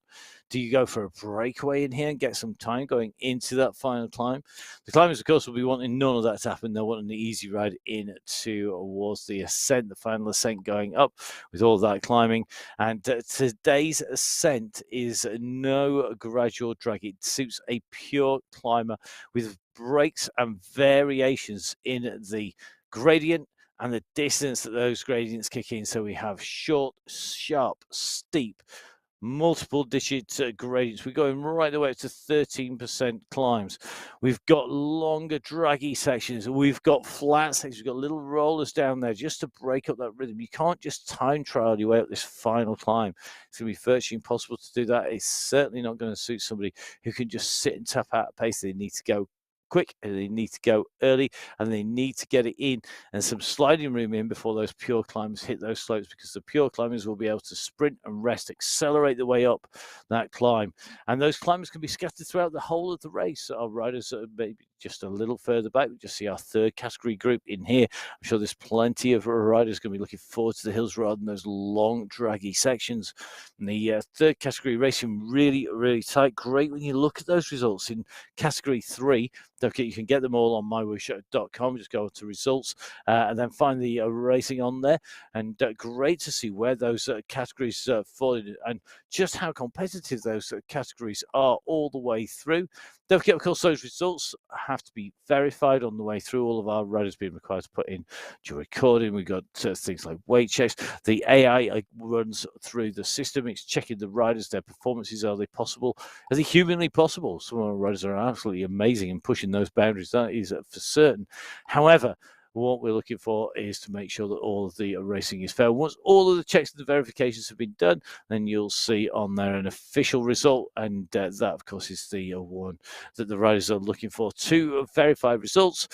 Do you go for a breakaway in here and get some time going into that final climb? The climbers, of course, will be wanting none of that to happen. They'll want an easy ride in towards the ascent, the final ascent going up with all that climbing. And today's ascent is no gradual drag. It suits a pure climber with breaks and variations in the gradient and the distance that those gradients kick in. So we have short, sharp, steep, multiple digit gradients. We're going right the way up to 13% climbs. We've got longer draggy sections. We've got flat sections. We've got little rollers down there just to break up that rhythm. You can't just time trial your way up this final climb. It's going to be virtually impossible to do that. It's certainly not going to suit somebody who can just sit and tap out a pace. They need to go quick and they need to go early and they need to get it in and some sliding room in before those pure climbers hit those slopes, because the pure climbers will be able to sprint and rest, accelerate the way up that climb, and those climbers can be scattered throughout the whole of the race. Our riders are maybe just a little further back. We just see our third category group in here. I'm sure there's plenty of riders going to be looking forward to the hills rather than those long draggy sections. And the third category racing really tight. Great when you look at those results in category 3. Okay, you can get them all on MyWhoosh.com. Just go to results and then find the racing on there. And great to see where those categories fall in and just how competitive those categories are all the way through. Don't forget, of course, those results have to be verified on the way through. All of our riders being required to put in dual recording. We've got things like weight checks. The AI runs through the system. It's checking the riders, their performances. Are they possible? Are they humanly possible? Some of our riders are absolutely amazing in pushing those boundaries. That is for certain. However, what we're looking for is to make sure that all of the racing is fair. Once all of the checks and the verifications have been done, then you'll see on there an official result, and that, of course, is the one that the riders are looking for. 2 verified results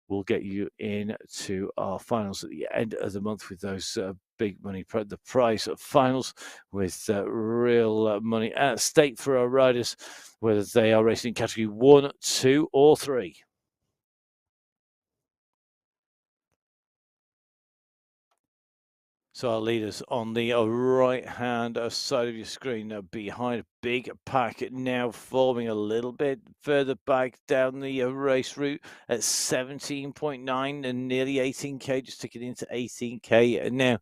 will get you into our finals at the end of the month with those big money, the prize finals with real money at stake for our riders, whether they are racing in category 1, 2, or 3. So our leaders on the right-hand side of your screen behind a big pack now forming a little bit further back down the race route at 17.9 and nearly 18k, just ticking into 18k now.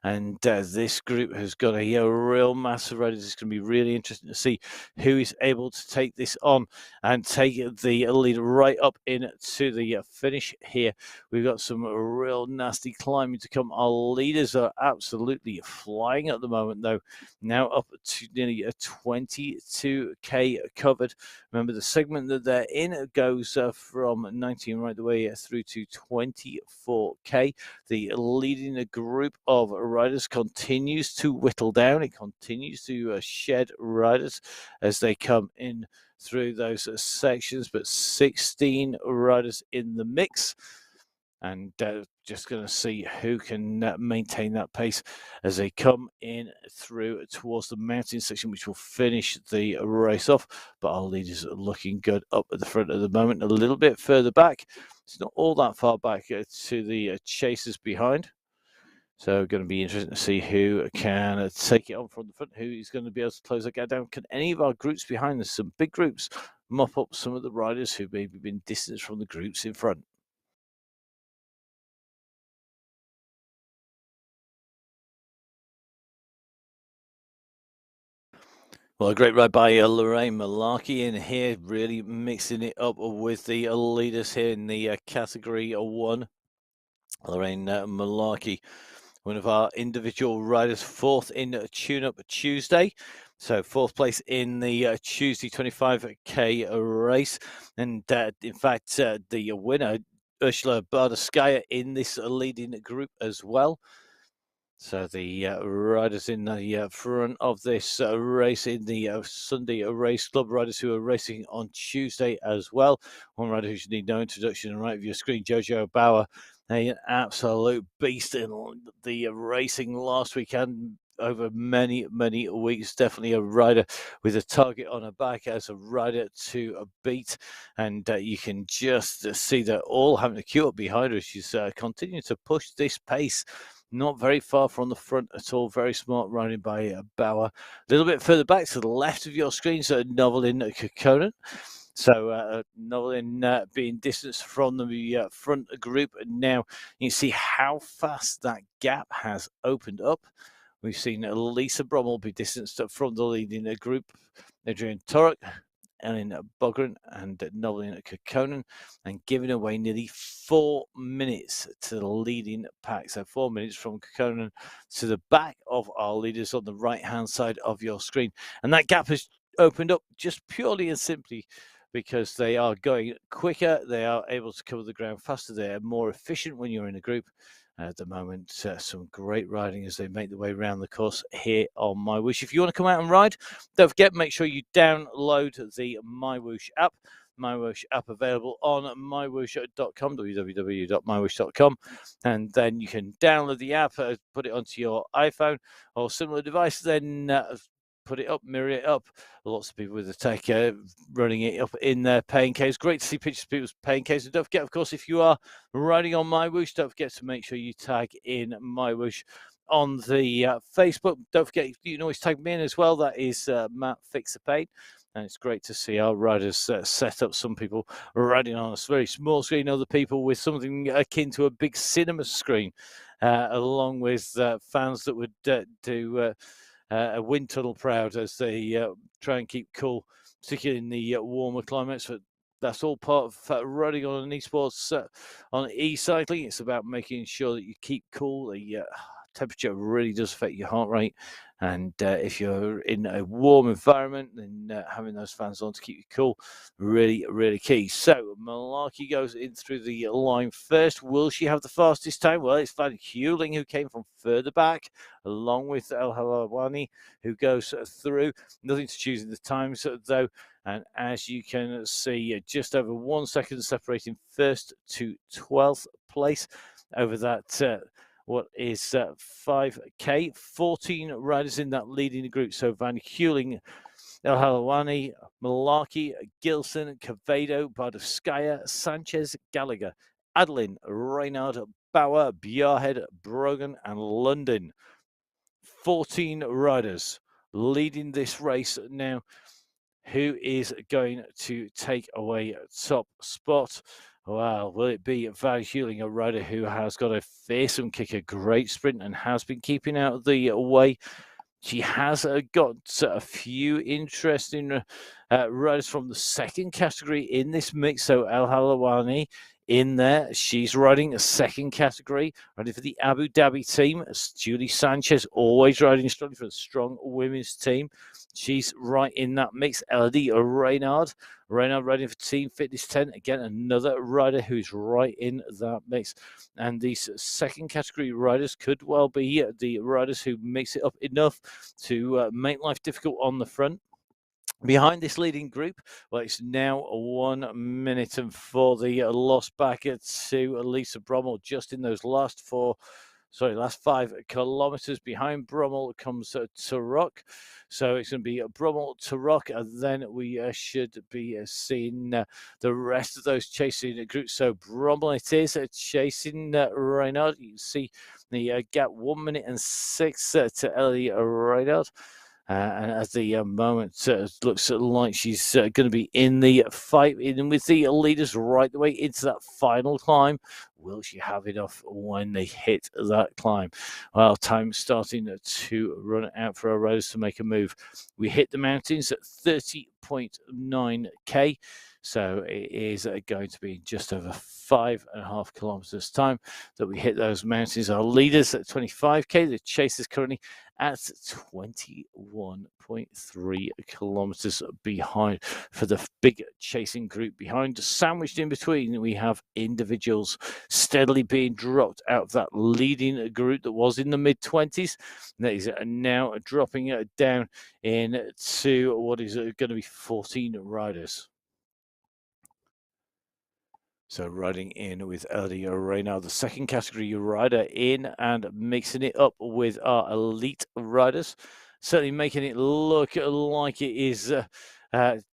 And this group has got a real mass of riders. It's going to be really interesting to see who is able to take this on and take the lead right up into the finish here. We've got some real nasty climbing to come. Our leaders are absolutely flying at the moment, though. Now up to nearly a 22k covered. Remember, the segment that they're in goes from 19 right the way through to 24k. The leading group of riders continues to whittle down. It continues to shed riders as they come in through those sections, but 16 riders in the mix. And just going to see who can maintain that pace as they come in through towards the mountain section, which will finish the race off. But our leaders are looking good up at the front at the moment. A little bit further back. It's not all that far back to the chasers behind. So going to be interesting to see who can take it on from the front, who is going to be able to close that gap down. Can any of our groups behind us, some big groups, mop up some of the riders who maybe been distanced from the groups in front? Well, a great ride by Lorraine Malarkey in here, really mixing it up with the leaders here in the category 1. Lorraine Malarkey, one of our individual riders, 4th in Tune-Up Tuesday. So 4th place in the Tuesday 25k race. And in fact, the winner, Ursula Bardskaya, in this leading group as well. So the riders in the front of this race in the Sunday Race Club, riders who are racing on Tuesday as well. One rider who should need no introduction, on the right of your screen, Jojo Bauer, an absolute beast in the racing last weekend. Over many weeks, definitely a rider with a target on her back as a rider to beat, and you can just see that all having to queue up behind her. She's continuing to push this pace. Not very far from the front at all. Very smart riding by Bauer. A little bit further back to the left of your screen, so Novelin Kokkonen. So Novelin being distanced from the front group. And now you can see how fast that gap has opened up. We've seen Lisa Brummel be distanced from the leading group. Adrian Turek, Ellen Bogren, and Novelin Kokkonen, and giving away nearly 4 minutes to the leading pack. So 4 minutes from Kokkonen to the back of our leaders on the right-hand side of your screen. And that gap has opened up just purely and simply because they are going quicker. They are able to cover the ground faster. They are more efficient when you're in a group. At the moment, some great riding as they make their way around the course here on MyWhoosh. If you want to come out and ride, don't forget, make sure you download the MyWhoosh app. MyWhoosh app available on mywhoosh.com, www.mywhoosh.com, and then you can download the app, put it onto your iPhone or similar device, then put it up, mirror it up. Lots of people with the tech running it up in their paying case. Great to see pictures of people's paying case. And don't forget, of course, if you are riding on MyWhoosh, don't forget to make sure you tag in MyWhoosh on the Facebook. Don't forget, you can always tag me in as well. That is Matt Fixer-Paint. And it's great to see our riders set up. Some people riding on a very small screen, other people with something akin to a big cinema screen, along with fans that would do a wind tunnel proud as they try and keep cool, particularly in the warmer climates. But that's all part of running on an esports, on e-cycling. It's about making sure that you keep cool. The temperature really does affect your heart rate. And if you're in a warm environment, then having those fans on to keep you cool, really key. So Malarkey goes in through the line first. Will she have the fastest time? Well, it's Van Hewling who came from further back, along with El Halawani, who goes through. Nothing to choose in the times, though. And as you can see, just over 1 second separating first to 12th place over that what is 5K. 14 riders in that leading group. So Van Hewling, El Halawani, Malarkey, Gilson, Cavedo, Bardovskaya, Sanchez, Gallagher, Adeline, Reynard, Bauer, Bjarhead, Brogan, and London. 14 riders leading this race now. Who is going to take away top spot? Well, will it be Van Hewling, a rider who has got a fearsome kick, a great sprint, and has been keeping out of the way? She has got a few interesting riders from the second category in this mix. So El Halawani in there. She's riding a second category, riding for the Abu Dhabi team. Julie Sanchez always riding strongly for the strong women's team. She's right in that mix. Elodie Reynard riding for Team Fitness 10. Again, another rider who's right in that mix. And these second category riders could well be the riders who mix it up enough to make life difficult on the front. Behind this leading group, well, it's now 1 minute and for the loss back to Lisa Brummel just in those last 5 kilometers. Behind Brummel comes Turok. So it's going to be Brummel, Turok, and then we should be seeing the rest of those chasing groups. So Brummel it is chasing Reynard. You can see the gap 1 minute and 6 to Ellie Reynard. And at the moment, looks like she's going to be in the fight, in with the leaders right the way into that final climb. Will she have enough when they hit that climb? Well, time starting to run out for our riders to make a move. We hit the mountains at 30.9K. So it is going to be just over 5.5 kilometers time that we hit those mountains. Our leaders at 25k, the chasers currently at 21.3 kilometers behind for the big chasing group behind. Sandwiched in between, we have individuals steadily being dropped out of that leading group that was in the mid-20s. That is now dropping down into what is going to be 14 riders. So riding in with Elodie Reynard, the second category rider, in and mixing it up with our elite riders. Certainly making it look like it is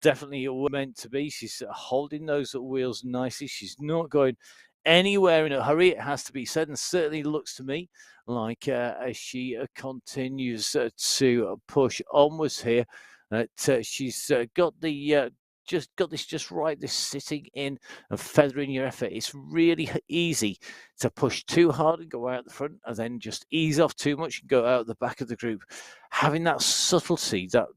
definitely meant to be. She's holding those wheels nicely. She's not going anywhere in a hurry, it has to be said, and certainly looks to me like as she continues to push onwards here, that she's got the just got this just right, this sitting in and feathering your effort. It's really easy to push too hard and go out the front, and then just ease off too much and go out the back of the group. Having that subtlety, that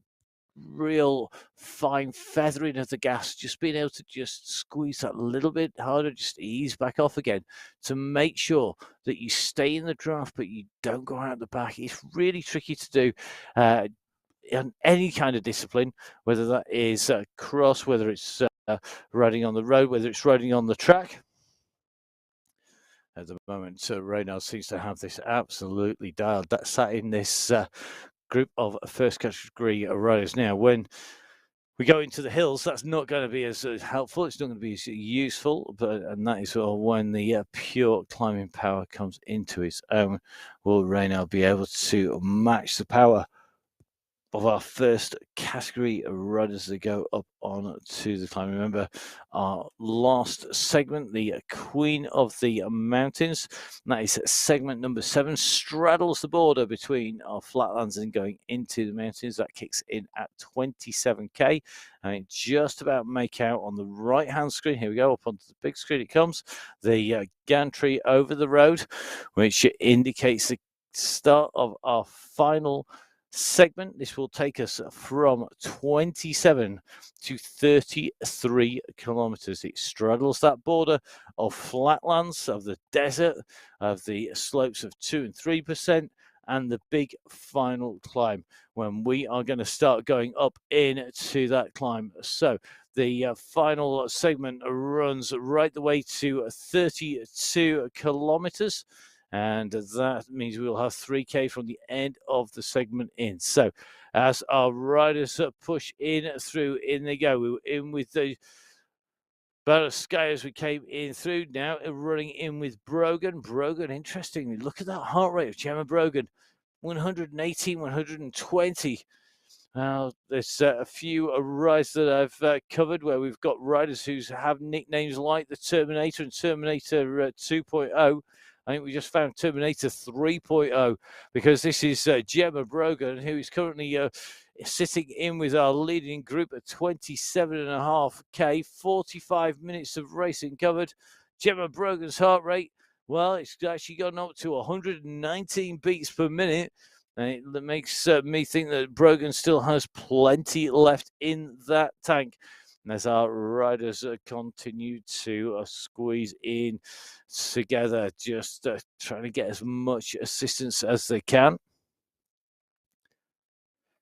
real fine feathering of the gas, just being able to just squeeze that a little bit harder, just ease back off again to make sure that you stay in the draft but you don't go out the back. It's really tricky to do in any kind of discipline, whether that is cross, whether it's riding on the road, whether it's riding on the track. At the moment, Reynard seems to have this absolutely dialed. That sat in this group of first category riders. Now, when we go into the hills, that's not going to be as helpful. It's not going to be as useful, and that is when the pure climbing power comes into its own. Will Reynard be able to match the power of our first category riders that go up on to the climb? Remember, our last segment, the Queen of the Mountains, that is segment number 7, straddles the border between our flatlands and going into the mountains. That kicks in at 27k, and it just about make out on the right hand screen. Here we go, up onto the big screen it comes, the gantry over the road, which indicates the start of our final segment. This will take us from 27 to 33 kilometers. It straddles that border of flatlands, of the desert, of the slopes of 2 and 3%, and the big final climb when we are going to start going up into that climb. So the final segment runs right the way to 32 kilometers. And that means we'll have 3k from the end of the segment in. So as our riders push in through, in they go. We were in with the about as sky as we came in through. Now running in with Brogan. Brogan, interestingly, look at that heart rate of Gemma Brogan. 118, 120. There's a few rides that I've covered where we've got riders who have nicknames like the Terminator and Terminator 2.0. I think we just found Terminator 3.0 because this is Gemma Brogan, who is currently sitting in with our leading group at 27.5k, 45 minutes of racing covered. Gemma Brogan's heart rate, well, it's actually gone up to 119 beats per minute. And it makes me think that Brogan still has plenty left in that tank. And as our riders continue to squeeze in together, just trying to get as much assistance as they can.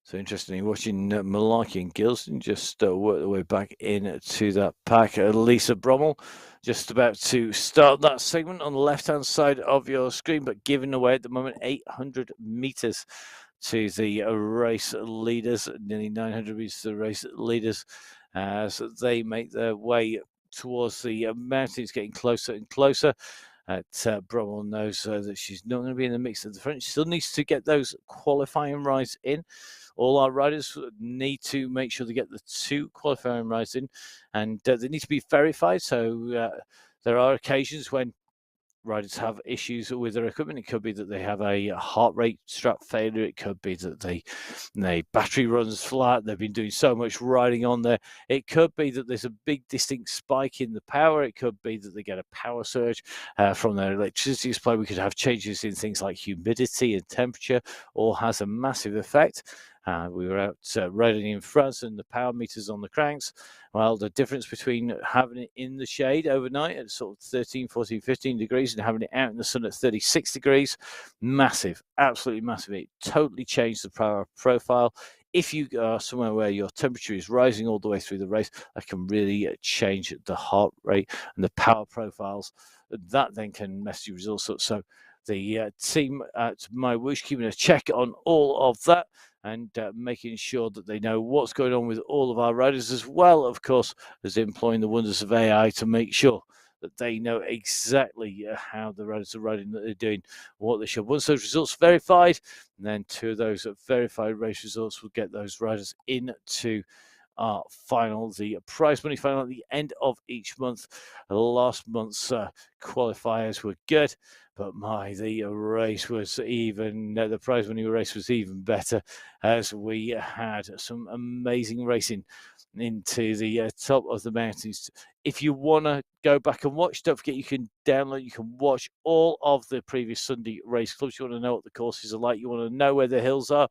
So interestingly, watching Malarkey and Gilson just work their way back into that pack. Lisa Brommel just about to start that segment on the left-hand side of your screen, but giving away at the moment 800 meters to the race leaders, nearly 900 meters to the race leaders as they make their way towards the mountains, getting closer and closer. Brommel knows that she's not going to be in the mix at the front. She still needs to get those qualifying rides in. All our riders need to make sure they get the 2 qualifying rides in, and they need to be verified. So there are occasions when riders have issues with their equipment. It could be that they have a heart rate strap failure. It could be that the battery runs flat. They've been doing so much riding on there. It could be that there's a big distinct spike in the power. It could be that they get a power surge from their electricity supply. We could have changes in things like humidity and temperature, all has a massive effect. We were out riding in France, and the power meters on the cranks. Well, the difference between having it in the shade overnight at sort of 13, 14, 15 degrees and having it out in the sun at 36 degrees, massive, absolutely massive. It totally changed the power profile. If you are somewhere where your temperature is rising all the way through the race, that can really change the heart rate and the power profiles. That then can mess your results up. So the team at MyWhoosh keeping a check on all of that and making sure that they know what's going on with all of our riders, as well, of course, as employing the wonders of AI to make sure that they know exactly how the riders are riding, that they're doing what they should. Once those results verified, and then 2 of those verified race results will get those riders into our final, the prize money final at the end of each month. Last month's qualifiers were good, but the race was even, the prize money race was even better, as we had some amazing racing into the top of the mountains. If you want to go back and watch, don't forget you can download, you can watch all of the previous Sunday race clubs. You want to know what the courses are like, you want to know where the hills are,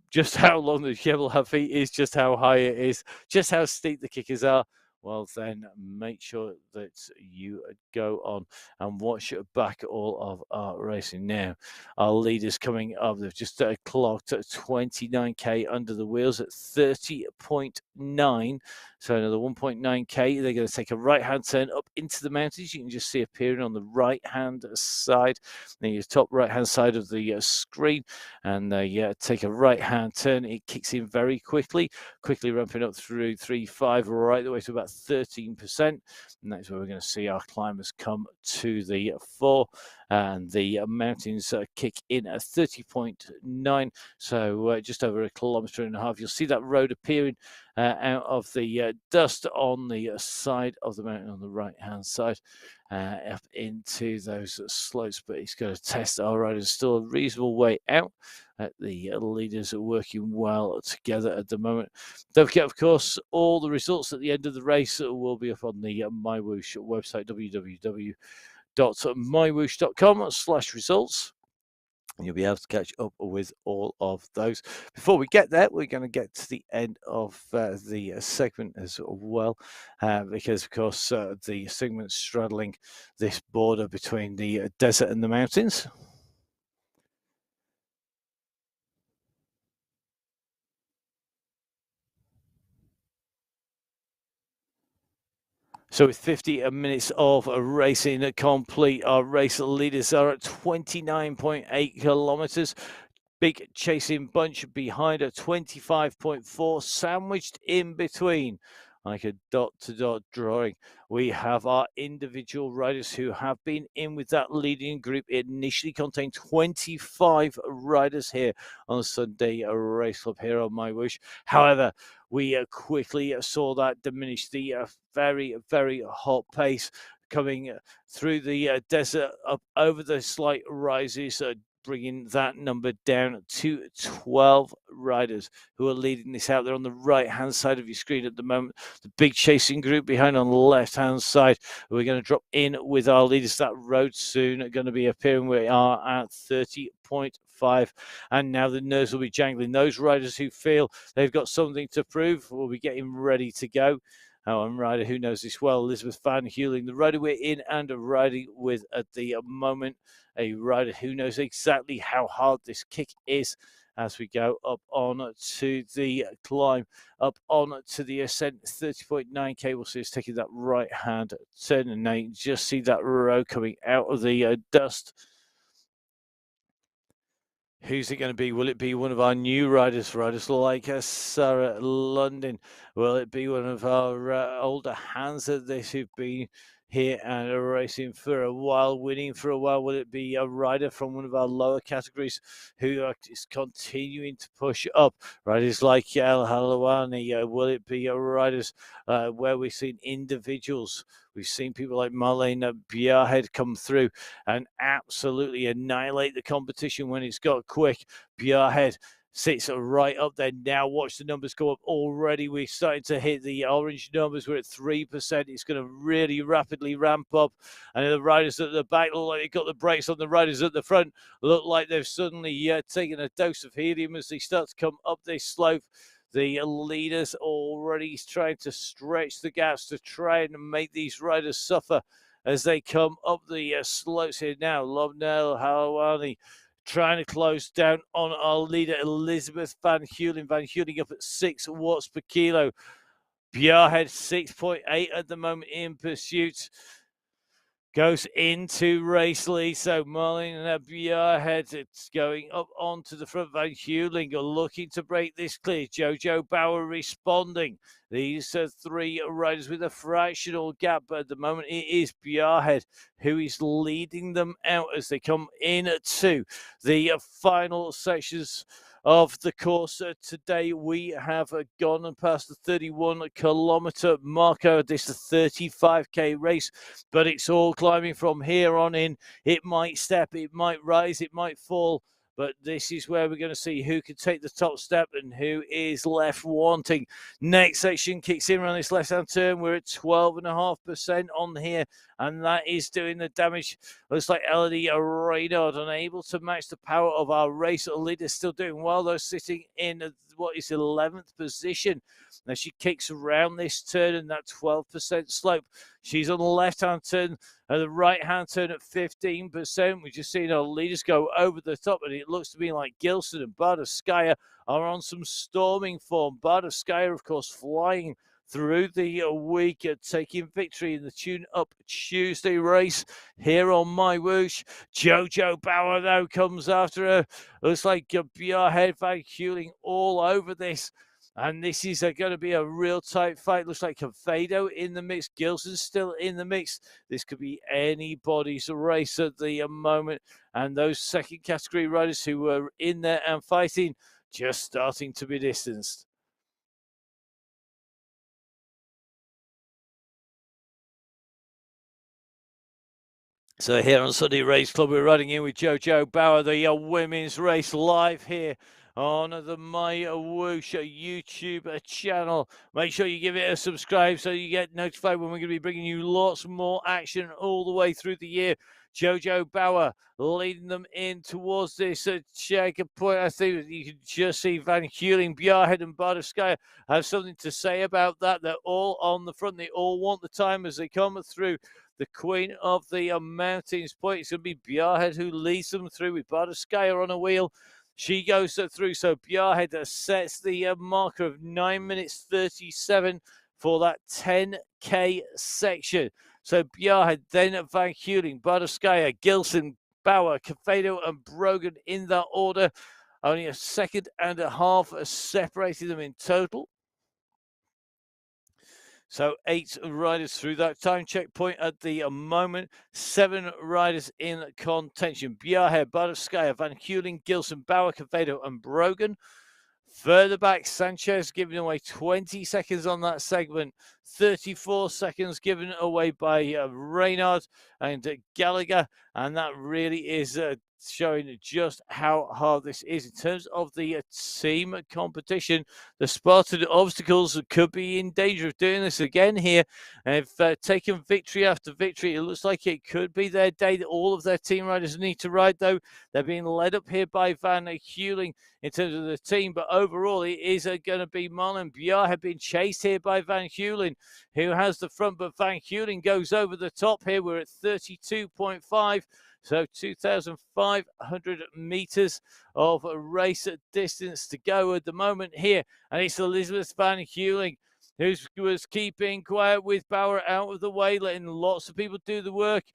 just how long the Jebel Hafid is, just how high it is, just how steep the kickers are. Well, then make sure that you go on and watch back all of our racing. Now, our leaders coming up, they've just clocked 29k under the wheels at 30.9. So another 1.9k. They're going to take a right-hand turn up into the mountains. You can just see appearing on the right-hand side, the top right-hand side of the screen. And they take a right-hand turn. It kicks in very quickly ramping up through 3.5 right the way to about 13%. And that's where we're going to see our climbers come to the fore. And the mountains kick in at 30.9, so just over 1.5 kilometers. You'll see that road appearing out of the dust on the side of the mountain on the right-hand side, up into those slopes. But it's going to test our riders still a reasonable way out. The leaders are working well together at the moment. Don't forget, of course, all the results at the end of the race will be up on the MyWhoosh website, www.mywhoosh.com/results. And you'll be able to catch up with all of those. Before we get there, we're going to get to the end of the segment as well, because, of course, the segment's straddling this border between the desert and the mountains. So with 50 minutes of racing complete, our race leaders are at 29.8 kilometers. Big chasing bunch behind at 25.4, sandwiched in between, like a dot-to-dot drawing. We have our individual riders who have been in with that leading group. It initially contained 25 riders here on the Sunday Race Club here on MyWhoosh. However, we quickly saw that diminish. The very, very hot pace coming through the desert up over the slight rises, bringing that number down to 12 riders who are leading this out there on the right-hand side of your screen at the moment. The big chasing group behind on the left-hand side. We're going to drop in with our leaders. That road soon going to be appearing. We are at 30.5, and now the nerves will be jangling. Those riders who feel they've got something to prove will be getting ready to go. One rider who knows this well, Elizabeth Van Heuling, the rider we're in and riding with at the moment, a rider who knows exactly how hard this kick is as we go up on to the climb, up on to the ascent. 30.9k, we'll see us taking that right-hand turn, and now you can just see that row coming out of the dust. Who's it going to be? Will it be one of our new riders like Sarah London? Will it be one of our older hands at this who've been here and racing for a while, winning for a while? Will it be a rider from one of our lower categories who is continuing to push up? Riders like El Halawani. Will it be riders where we've seen individuals? We've seen people like Marlene Bjarhed come through and absolutely annihilate the competition when it's got quick. Bjarhed sits right up there. Now watch the numbers go up already. We're starting to hit the orange numbers. We're at 3%. It's going to really rapidly ramp up. And the riders at the back look like they've got the brakes on. The riders at the front look like they've suddenly taken a dose of helium as they start to come up this slope. The leaders already trying to stretch the gaps to try and make these riders suffer as they come up the slopes here now. Lobnell, Halwani trying to close down on our leader, Elizabeth Van Heuling. Van Heuling up at 6 watts per kilo. Bjarhead 6.8 at the moment in pursuit. Goes into race lead. So Marlene Bjarhead, it's going up onto the front. Van Heuling are looking to break this clear. Jojo Bauer responding. These are three riders with a fractional gap, but at the moment it is Bjarhead who is leading them out as they come into the final sections of the course. Today we have gone and passed the 31-kilometer marker. This is a 35k race, but it's all climbing from here on in. It might step, it might rise, it might fall, but this is where we're going to see who can take the top step and who is left wanting. Next section kicks in around this left-hand turn. We're at 12.5% on here, and that is doing the damage. Looks like Elodie Reynard unable to match the power of our race leader. Still doing well, though, sitting in what is 11th position. Now she kicks around this turn and that 12% slope. She's on the left-hand turn and the right-hand turn at 15%. We're just seeing our leaders go over the top, and it looks to me like Gilson and Bardovskaya are on some storming form. Bardovskaya, of course, flying through the week, taking victory in the Tune-Up Tuesday race here on MyWhoosh. Jojo Bauer, though, comes after her. Looks like Bjarhead, Van Heuling all over this. And this is going to be a real tight fight. Looks like Confado in the mix. Gilson's still in the mix. This could be anybody's race at the moment. And those second category riders who were in there and fighting just starting to be distanced. So here on Sunday Race Club, we're riding in with Jojo Bauer, the women's race live here on the MyWhoosh YouTube channel. Make sure you give it a subscribe so you get notified when we're going to be bringing you lots more action all the way through the year. Jojo Bauer leading them in towards this checkpoint. I think you can just see Van Heuling, Bjarhead and Bardovskaya have something to say about that. They're all on the front. They all want the time as they come through the Queen of the Mountains point. It's going to be Bjarhead who leads them through with Bardovskaya on a wheel. She goes through, so Bjarhead sets the marker of 9 minutes 37 for that 10k section. So Bjarhead, then Van Heuling, Bardovskaya, Gilson, Bauer, Confado and Brogan in that order. Only a second and a half separated them in total. So 8 riders through that time checkpoint at the moment. 7 riders in contention. Bjarhead, Bardovskaya, Van Heuling, Gilson, Bauer, Confado and Brogan. Further back, Sanchez giving away 20 seconds on that segment. 34 seconds given away by Reynard and Gallagher. And that really is showing just how hard this is in terms of the team competition. The Spartan Obstacles could be in danger of doing this again here. They've taken victory after victory. It looks like it could be their day that all of their team riders need to ride, though. They're being led up here by Van Heuling in terms of the team, but overall it is going to be Marlon Bjarhead being chased here by Van Heuling, who has the front, but Van Heuling goes over the top here. We're at 32.5. So 2,500 meters of a race distance to go at the moment here. And it's Elizabeth Van Heuling who was keeping quiet with Bauer out of the way, letting lots of people do the work.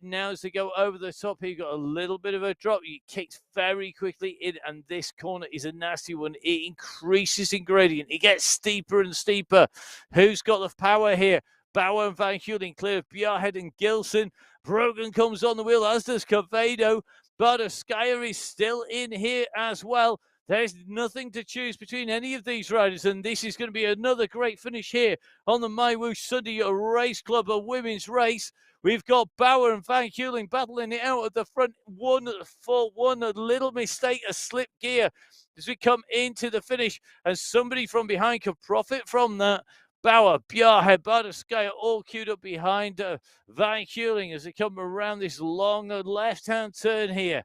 Now as they go over the top, he got a little bit of a drop. He kicks very quickly in, and this corner is a nasty one. It increases in gradient. It gets steeper and steeper. Who's got the power here? Bauer and Van Heuling clear of Bjarhead and Gilson. Brogan comes on the wheel, as does Confado. Bardovskaya is still in here as well. There's nothing to choose between any of these riders, and this is going to be another great finish here on the MyWhoosh Sunday Race Club, a women's race. We've got Bauer and Van Heuling battling it out at the front, 1-4-1, a little mistake, a slip gear as we come into the finish, and somebody from behind could profit from that. Bauer, Bjarhe, Bardeskaya all queued up behind Van Heuling as they come around this long left-hand turn here.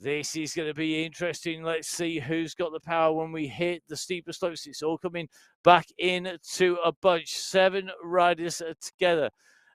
This is going to be interesting. Let's see who's got the power when we hit the steeper slopes. It's all coming back into a bunch. 7 riders together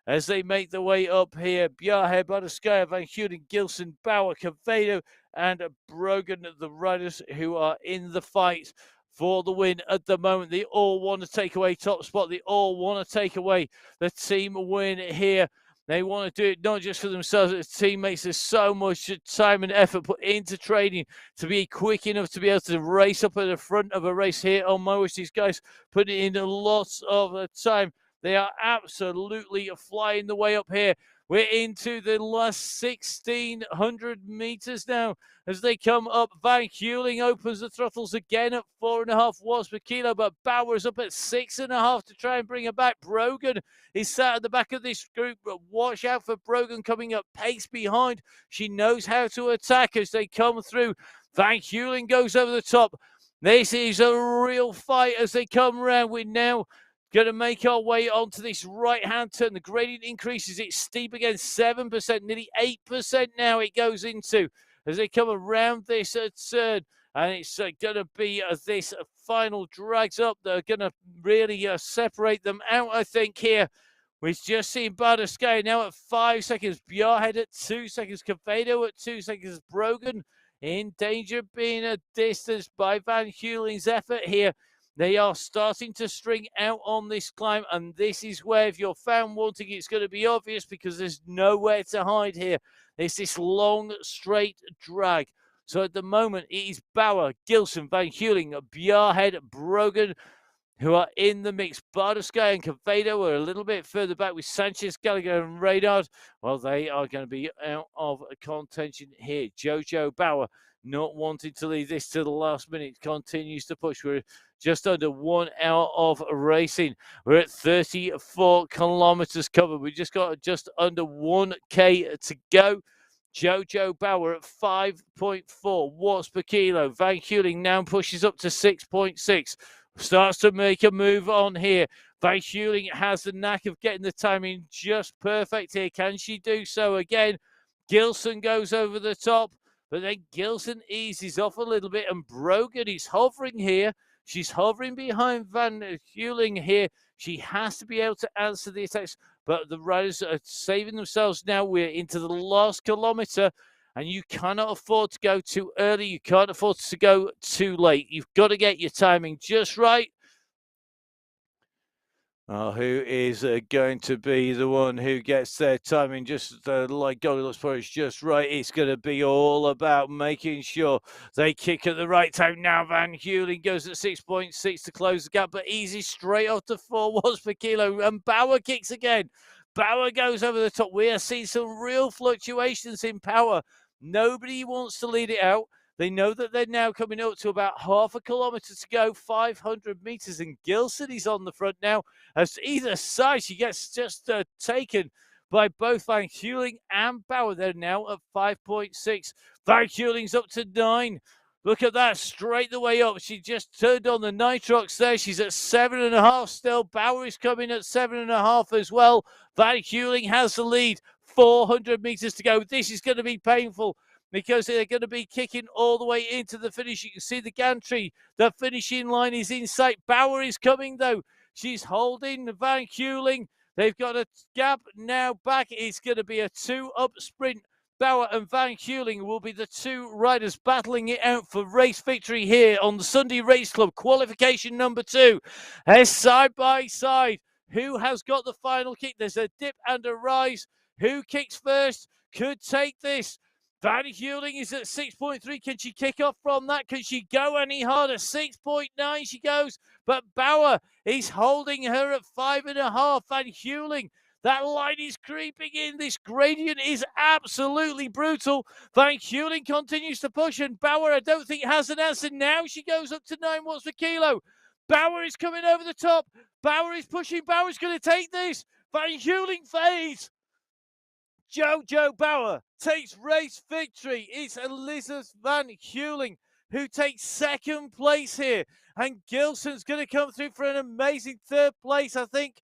as they make their way up here. Bjarhe, Bardeskaya, Van Heuling, Gilson, Bauer, Cavedo, and Brogan, the riders who are in the fight for the win at the moment. They all want to take away top spot. They all want to take away the team win here. They want to do it not just for themselves, but the teammates. There's so much time and effort put into training to be quick enough to be able to race up at the front of a race here on MyWhoosh. These guys putting in lots of time. They are absolutely flying the way up here. We're into the last 1,600 meters now as they come up. Van Heuling opens the throttles again at 4.5 watts per kilo, but Bauer's up at 6.5 to try and bring her back. Brogan is sat at the back of this group, but watch out for Brogan coming up pace behind. She knows how to attack as they come through. Van Heuling goes over the top. This is a real fight as they come around. We're now going to make our way onto this right-hand turn. The gradient increases. It's steep again, 7%, nearly 8% now it goes into as they come around this turn. And it's going to be this final drags up. They're going to really separate them out, I think, here. We've just seen Bardeskaya now at 5 seconds. Bjarhe at 2 seconds. Cavedo at 2 seconds. Brogan in danger of being a distance by Van Heuling's effort here. They are starting to string out on this climb, and this is where, if you're found wanting, it's going to be obvious because there's nowhere to hide here. There's this long, straight drag. So at the moment, it is Bauer, Gilson, Van Heuling, Bjarhe, Brogan, who are in the mix. Bardeskaya and Cavedo are a little bit further back with Sanchez, Gallagher, and Reynard. Well, they are going to be out of contention here. Jojo Bauer, not wanting to leave this to the last minute, continues to push. We're just under 1 hour of racing. We're at 34 kilometers covered. We just got just under 1K to go. Jojo Bauer at 5.4 watts per kilo. Van Heuling now pushes up to 6.6. Starts to make a move on here. Van Heuling has the knack of getting the timing just perfect here. Can she do so again? Gilson goes over the top, but then Gilson eases off a little bit, and Brogan is hovering here. She's hovering behind Van Heuling here. She has to be able to answer the attacks, but the riders are saving themselves now. We're into the last kilometer, and you cannot afford to go too early. You can't afford to go too late. You've got to get your timing just right. Who is going to be the one who gets their timing just like Goldilocks Porridge just right? It's going to be all about making sure they kick at the right time. Now Van Heuling goes at 6.6 to close the gap, but easy straight off to 4 watts per kilo. And Bauer kicks again. Bauer goes over the top. We are seeing some real fluctuations in power. Nobody wants to lead it out. They know that they're now coming up to about half a kilometer to go, 500 meters, and Gilson is on the front now. As either side, she gets just taken by both Van Heuling and Bauer. They're now at 5.6. Van Heuling's up to 9. Look at that, straight the way up. She just turned on the nitrox there. She's at 7.5 still. Bauer is coming at 7.5 as well. Van Heuling has the lead. 400 meters to go. This is going to be painful, because they're going to be kicking all the way into the finish. You can see the gantry. The finishing line is in sight. Bauer is coming, though. She's holding Van Heuling. They've got a gap now back. It's going to be a 2-up sprint. Bauer and Van Heuling will be the 2 riders battling it out for race victory here on the Sunday Race Club qualification number 2. As side by side, who has got the final kick? There's a dip and a rise. Who kicks first? Could take this. Van Heuling is at 6.3. Can she kick off from that? Can she go any harder? 6.9 she goes. But Bauer is holding her at 5.5. Van Heuling, That line is creeping in. This gradient is absolutely brutal. Van Heuling continues to push, and Bauer, I don't think, has an answer. Now she goes up to 9 watts per kilo. Bauer is coming over the top. Bauer is pushing. Bauer's going to take this. Van Heuling fades. Jojo Bauer takes race victory. It's Elizabeth Van Heuling who takes second place here. And Gilson's going to come through for an amazing third place, I think.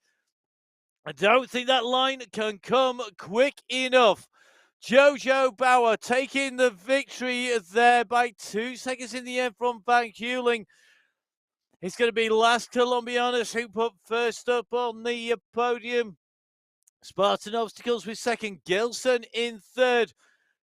I don't think that line can come quick enough. Jojo Bauer taking the victory there by 2 seconds in the end from Van Heuling. It's going to be Las Colombianas who put first up on the podium. Spartan Obstacles with second, Gilson in third.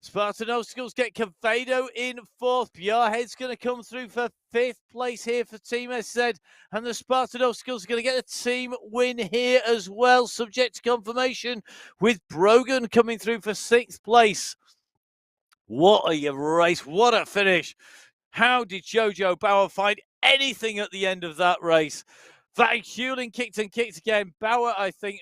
Spartan Obstacles get Cavado in fourth. Bjarhead's going to come through for fifth place here for Team SZ. And the Spartan Obstacles are going to get a team win here as well, subject to confirmation, with Brogan coming through for sixth place. What a race. What a finish. How did Jojo Bauer find anything at the end of that race? Van Heuling kicked and kicked again. Bauer, I think,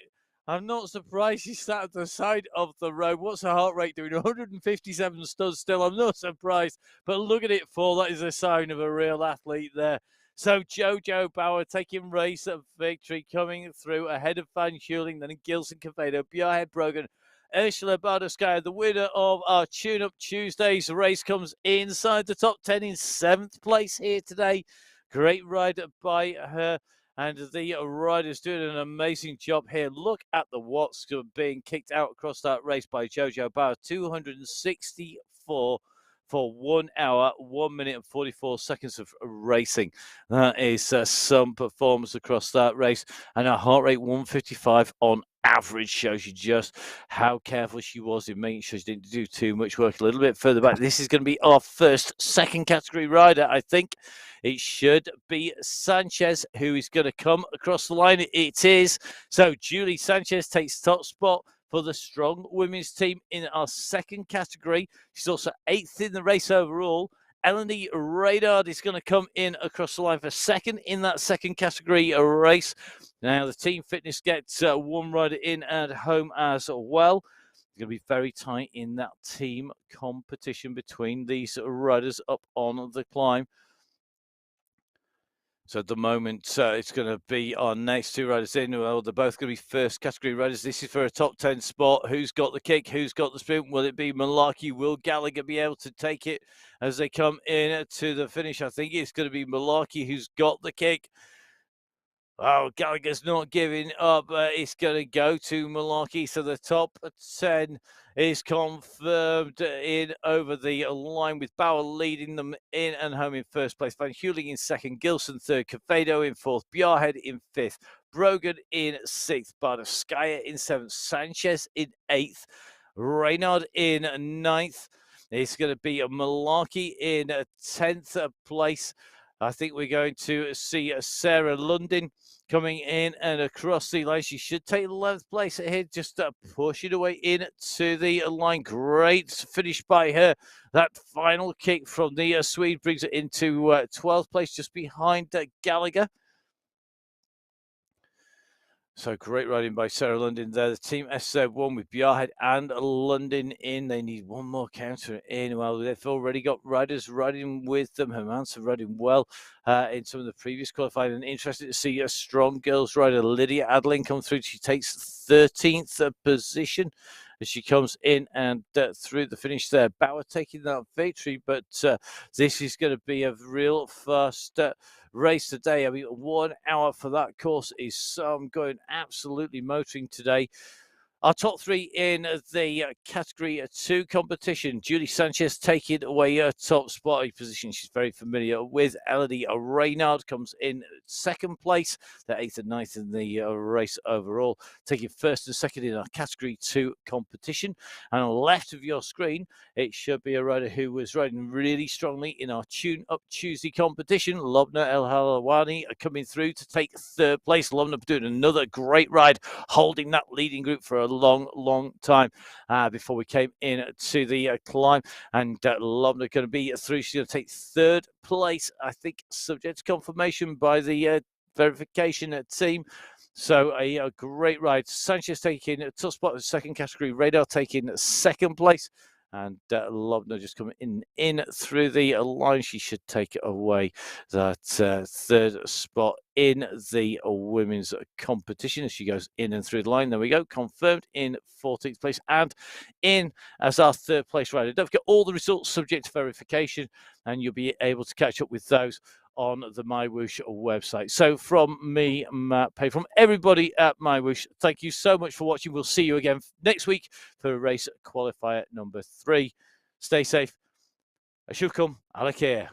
I'm not surprised she sat at the side of the road. What's her heart rate doing? 157 studs still. I'm not surprised. But look at it fall. That is a sign of a real athlete there. So Jojo Bauer taking race of victory, coming through ahead of Van Heuling, then Gilson Cavado, Bjarhead Brogan, Ursula Bardowskaya, the winner of our Tune Up Tuesdays race, comes inside the top 10 in 7th place here today. Great ride by her. And the riders doing an amazing job here. Look at the watts being kicked out across that race by Jojo Bauer. 264 for 1 hour, 1 minute and 44 seconds of racing. That is some performance across that race. And her heart rate 155 on average shows you just how careful she was in making sure she didn't do too much work. A little bit further back, this is going to be our first second category rider. I think it should be Sanchez who is going to come across the line. It is. So Julie Sanchez takes top spot for the strong women's team in our second category. She's also 8th in the race overall. Eleni Radard is going to come in across the line for second in that second category race. Now, the team fitness gets one rider in and home as well. It's going to be very tight in that team competition between these riders up on the climb. So at the moment, it's going to be our next two riders in. Well, they're both going to be first category riders. This is for a top 10 spot. Who's got the kick? Who's got the sprint? Will it be Malarkey? Will Gallagher be able to take it as they come in to the finish? I think it's going to be Malarkey who's got the kick. Oh, Gallagher's not giving up. It's going to go to Malarkey. So the top 10 is confirmed in over the line, with Bauer leading them in and home in first place. Van Heuling in second, Gilson third, Cavado in fourth, Bjarhead in fifth, Brogan in sixth, Bardowskaya in seventh, Sanchez in eighth, Reynard in ninth. It's going to be Malarkey in 10th place. I think we're going to see Sarah London coming in and across the line. She should take 11th place here, just pushing away in to the line. Great finish by her. That final kick from the Swede brings it into 12th place, just behind Gallagher. So great riding by Sarah London there. The team SZ1 with Bjarhead and London in. They need one more counter in. Well, they've already got riders riding with them. Hermans are riding well in some of the previous qualifying. And interested to see a strong girls rider, Lydia Adeline, come through. She takes 13th position as she comes in and through the finish there. Bauer taking that victory, but this is going to be a real fast race today. I mean, 1 hour for that course is going absolutely motoring today. Our top three in the category 2 competition. Julie Sanchez taking away her top spot, a position she's very familiar with. Elodie Reynard comes in second place. They're 8th and 9th in the race overall, taking first and second in our category 2 competition. And on the left of your screen, it should be a rider who was riding really strongly in our Tune Up Tuesday competition. Lobna El Halawani coming through to take third place. Lobna doing another great ride, holding that leading group for a long time before we came in to the climb. And Lobna going to be through. She's going to take third place, I think, subject to confirmation by the verification team. So a great ride. Sanchez taking a tough spot in the second category. Radar taking second place. And Lobner just coming in through the line. She should take away that third spot in the women's competition as she goes in and through the line. There we go. Confirmed in 14th place and in as our third place rider. Don't forget all the results subject to verification, and you'll be able to catch up with those on the MyWhoosh website. So from me, Matt Pay, from everybody at MyWhoosh, thank you so much for watching. We'll see you again next week for race qualifier number 3. Stay safe. Ashuvkum. Alakir.